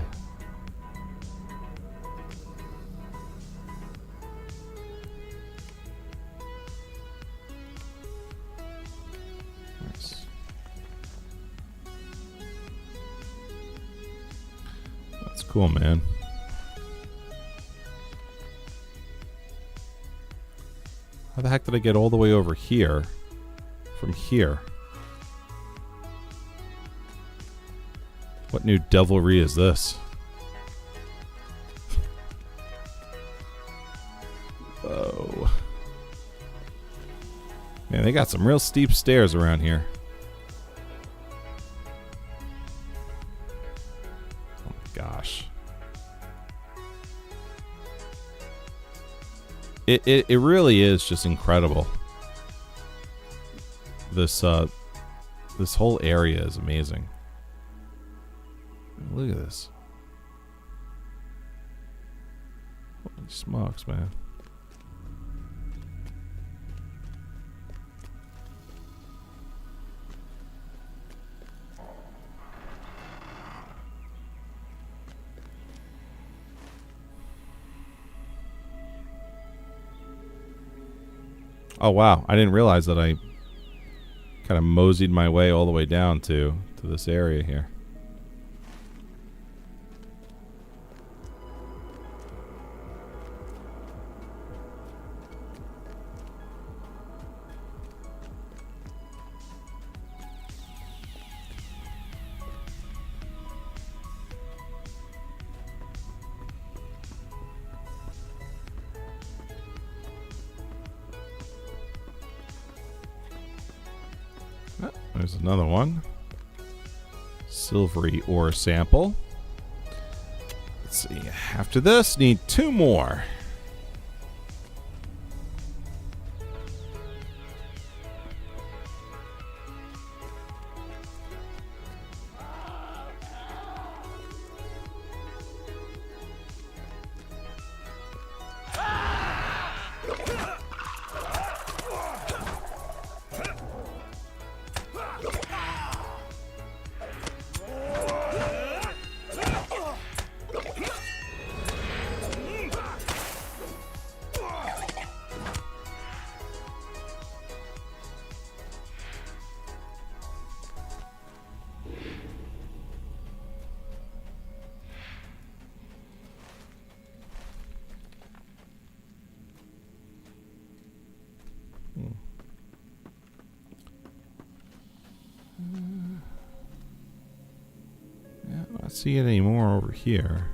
Speaker 1: Nice. That's cool, man. How the heck did I get all the way over here from here? What new devilry is this? Whoa. Man, they got some real steep stairs around here. Oh my gosh. It really is just incredible. This whole area is amazing. Look at this. Holy smokes, man. Oh wow, I didn't realize that I kind of moseyed my way all the way down to this area here. There's another one. Silvery ore sample. Let's see. After this, need 2 more. see it anymore over here.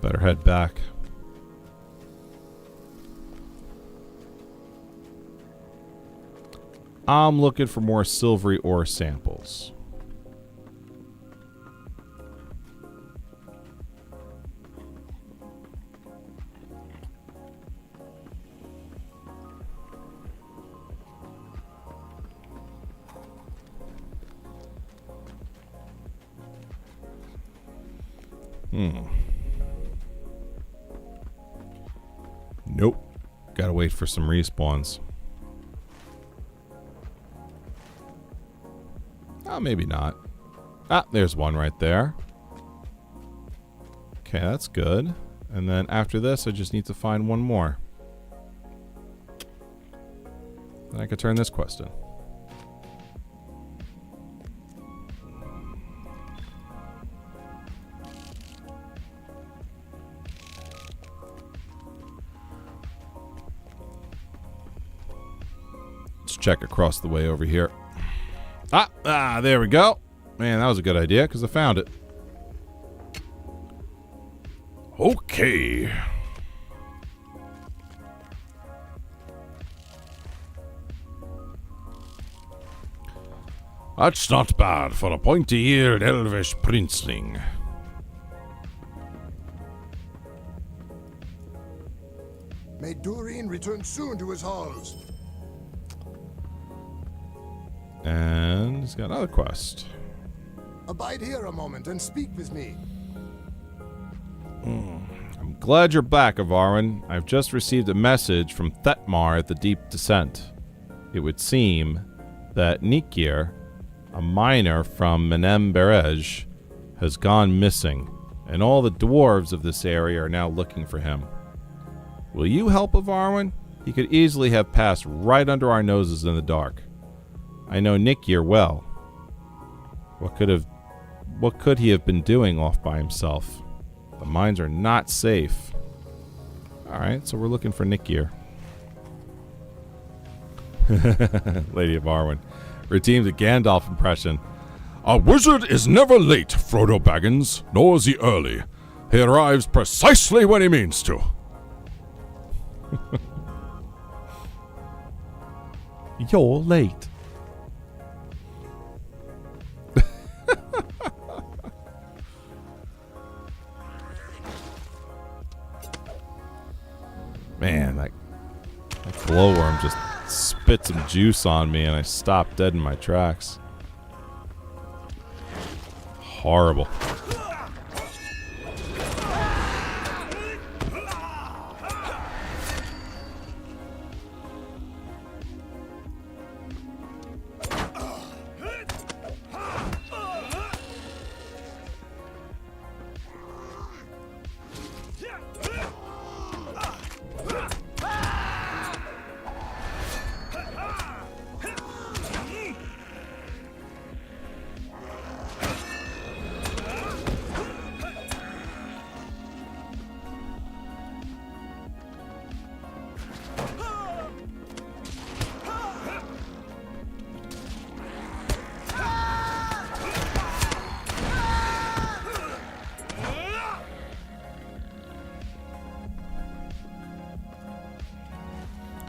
Speaker 1: Better head back. I'm looking for more silvery ore samples. Nope. Gotta wait for some respawns. Oh, maybe not. Ah, there's one right there. Okay, that's good. And then after this, I just need to find one more. Then I can turn this quest in. Let's check across the way over here. There we go. Man, that was a good idea because I found it. Okay. That's not bad for a pointy-eared elvish princeling.
Speaker 2: May Durin return soon to his halls.
Speaker 1: And he's got another quest.
Speaker 2: Abide here a moment and speak with me.
Speaker 1: I'm glad you're back, Avarwin. I've just received a message from Thetmar at the Deep Descent. It would seem that Nikir, a miner from Menem Berej, has gone missing, and all the dwarves of this area are now looking for him. Will you help Avarwin? He could easily have passed right under our noses in the dark. I know Nikir well. What could he have been doing off by himself? The mines are not safe. Alright, so we're looking for Nikir. Lady of Arwen. Redeemed a Gandalf impression.
Speaker 5: A wizard is never late, Frodo Baggins, nor is he early. He arrives precisely when he means to.
Speaker 1: You're late. Man, that glowworm just spit some juice on me and I stopped dead in my tracks. Horrible.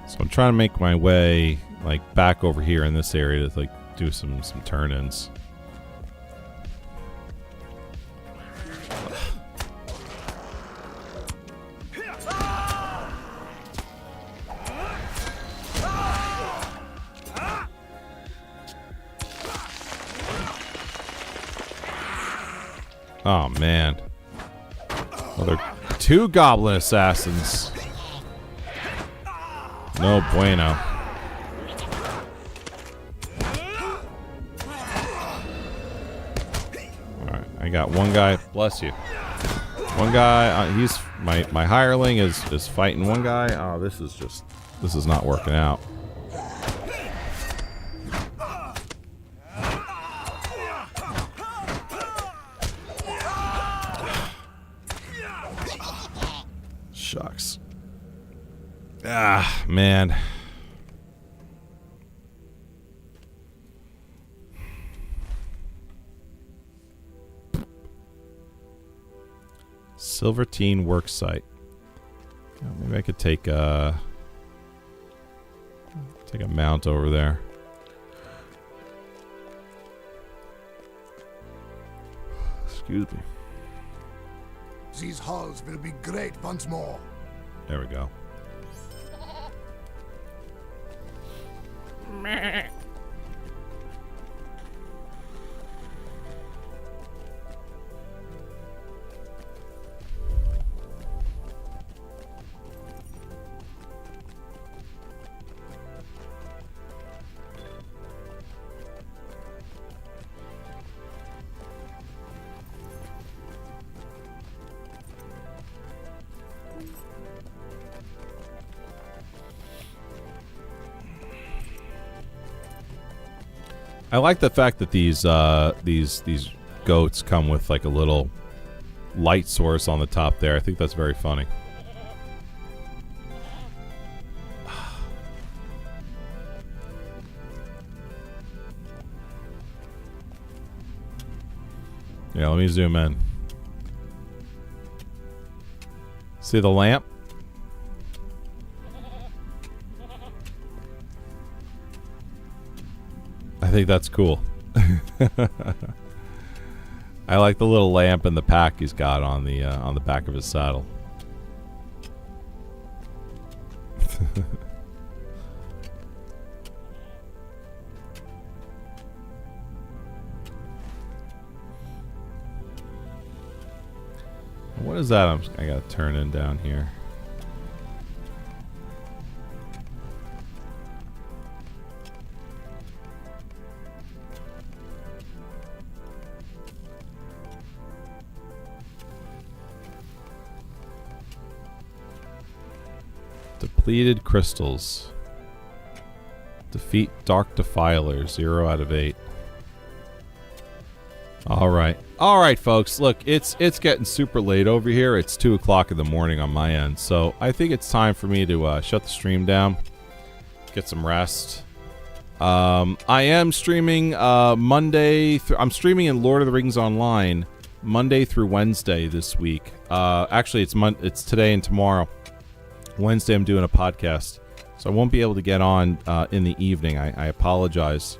Speaker 1: So I'm trying to make my way like back over here in this area to like do some turn-ins. Oh man. Well, they're two goblin assassins. No bueno. Alright, I got one guy. Bless you. One guy, he's my hireling is fighting one guy. Oh, this is not working out. Shucks. Ah, man. Silvertine worksite. Maybe I could take a mount over there. Excuse me.
Speaker 2: These halls will be great once more.
Speaker 1: There we go. I like the fact that these goats come with like a little light source on the top there. I think that's very funny. Yeah, let me zoom in. See the lamp? I think that's cool. I like the little lamp and the pack he's got on the back of his saddle. What is that? I gotta turn in down here. Depleted crystals. Defeat Dark Defiler. 0 out of 8. Alright, folks. Look, it's getting super late over here. It's 2 o'clock in the morning on my end. So I think it's time for me to shut the stream down. Get some rest. I am streaming Monday. I'm streaming in Lord of the Rings Online Monday through Wednesday this week. Actually, it's today and tomorrow. Wednesday I'm doing a podcast, so I won't be able to get on in the evening. I apologize.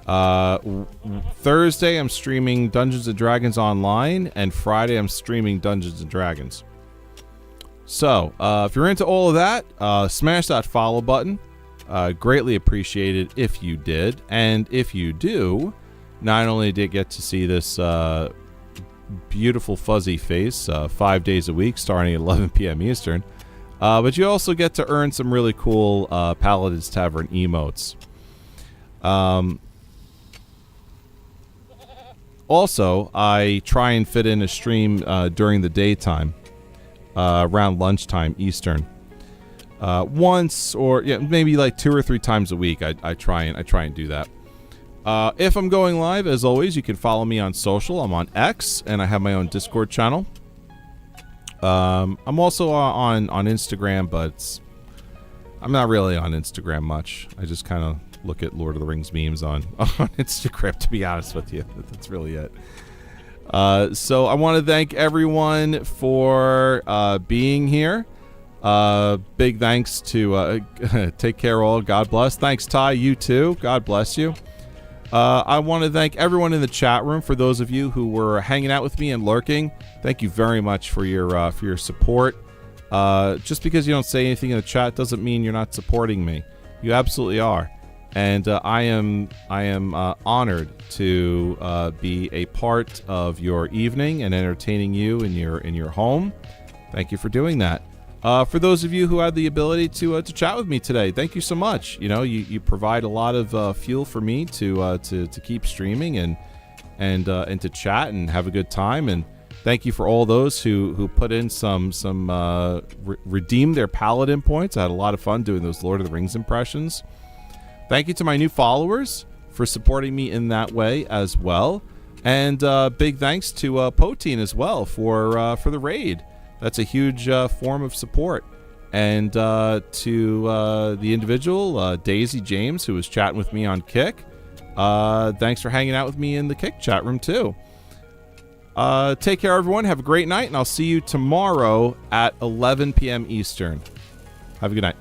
Speaker 1: Thursday I'm streaming Dungeons & Dragons Online, and Friday I'm streaming Dungeons & Dragons. So, if you're into all of that, smash that follow button. Greatly appreciated if you did. And if you do, not only did you get to see this beautiful fuzzy face 5 days a week starting at 11 p.m. Eastern, but you also get to earn some really cool Paladin's Tavern emotes. Also, I try and fit in a stream during the daytime, around lunchtime Eastern. Once or maybe like 2 or 3 times a week. I try and do that. If I'm going live, as always, you can follow me on social. I'm on X, and I have my own Discord channel. I'm also on Instagram, but I'm not really on Instagram much. I just kind of look at Lord of the Rings memes on Instagram, to be honest with you. That's really it. So I want to thank everyone for being here. Big thanks to Take Care All. God bless. Thanks, Ty. You too. God bless you. I want to thank everyone in the chat room. For those of you who were hanging out with me and lurking, thank you very much for your support. Just because you don't say anything in the chat doesn't mean you're not supporting me. You absolutely are, and I am honored to be a part of your evening and entertaining you in your home. Thank you for doing that. For those of you who had the ability to chat with me today, thank you so much. You know, you provide a lot of fuel for me to keep streaming and to chat and have a good time. And thank you for all those who put in some redeemed their Paladin points. I had a lot of fun doing those Lord of the Rings impressions. Thank you to my new followers for supporting me in that way as well. And big thanks to Poteen as well for the raid. That's a huge form of support. And to the individual, Daisy James, who was chatting with me on Kick, thanks for hanging out with me in the Kick chat room, too. Take care, everyone. Have a great night, and I'll see you tomorrow at 11 p.m. Eastern. Have a good night.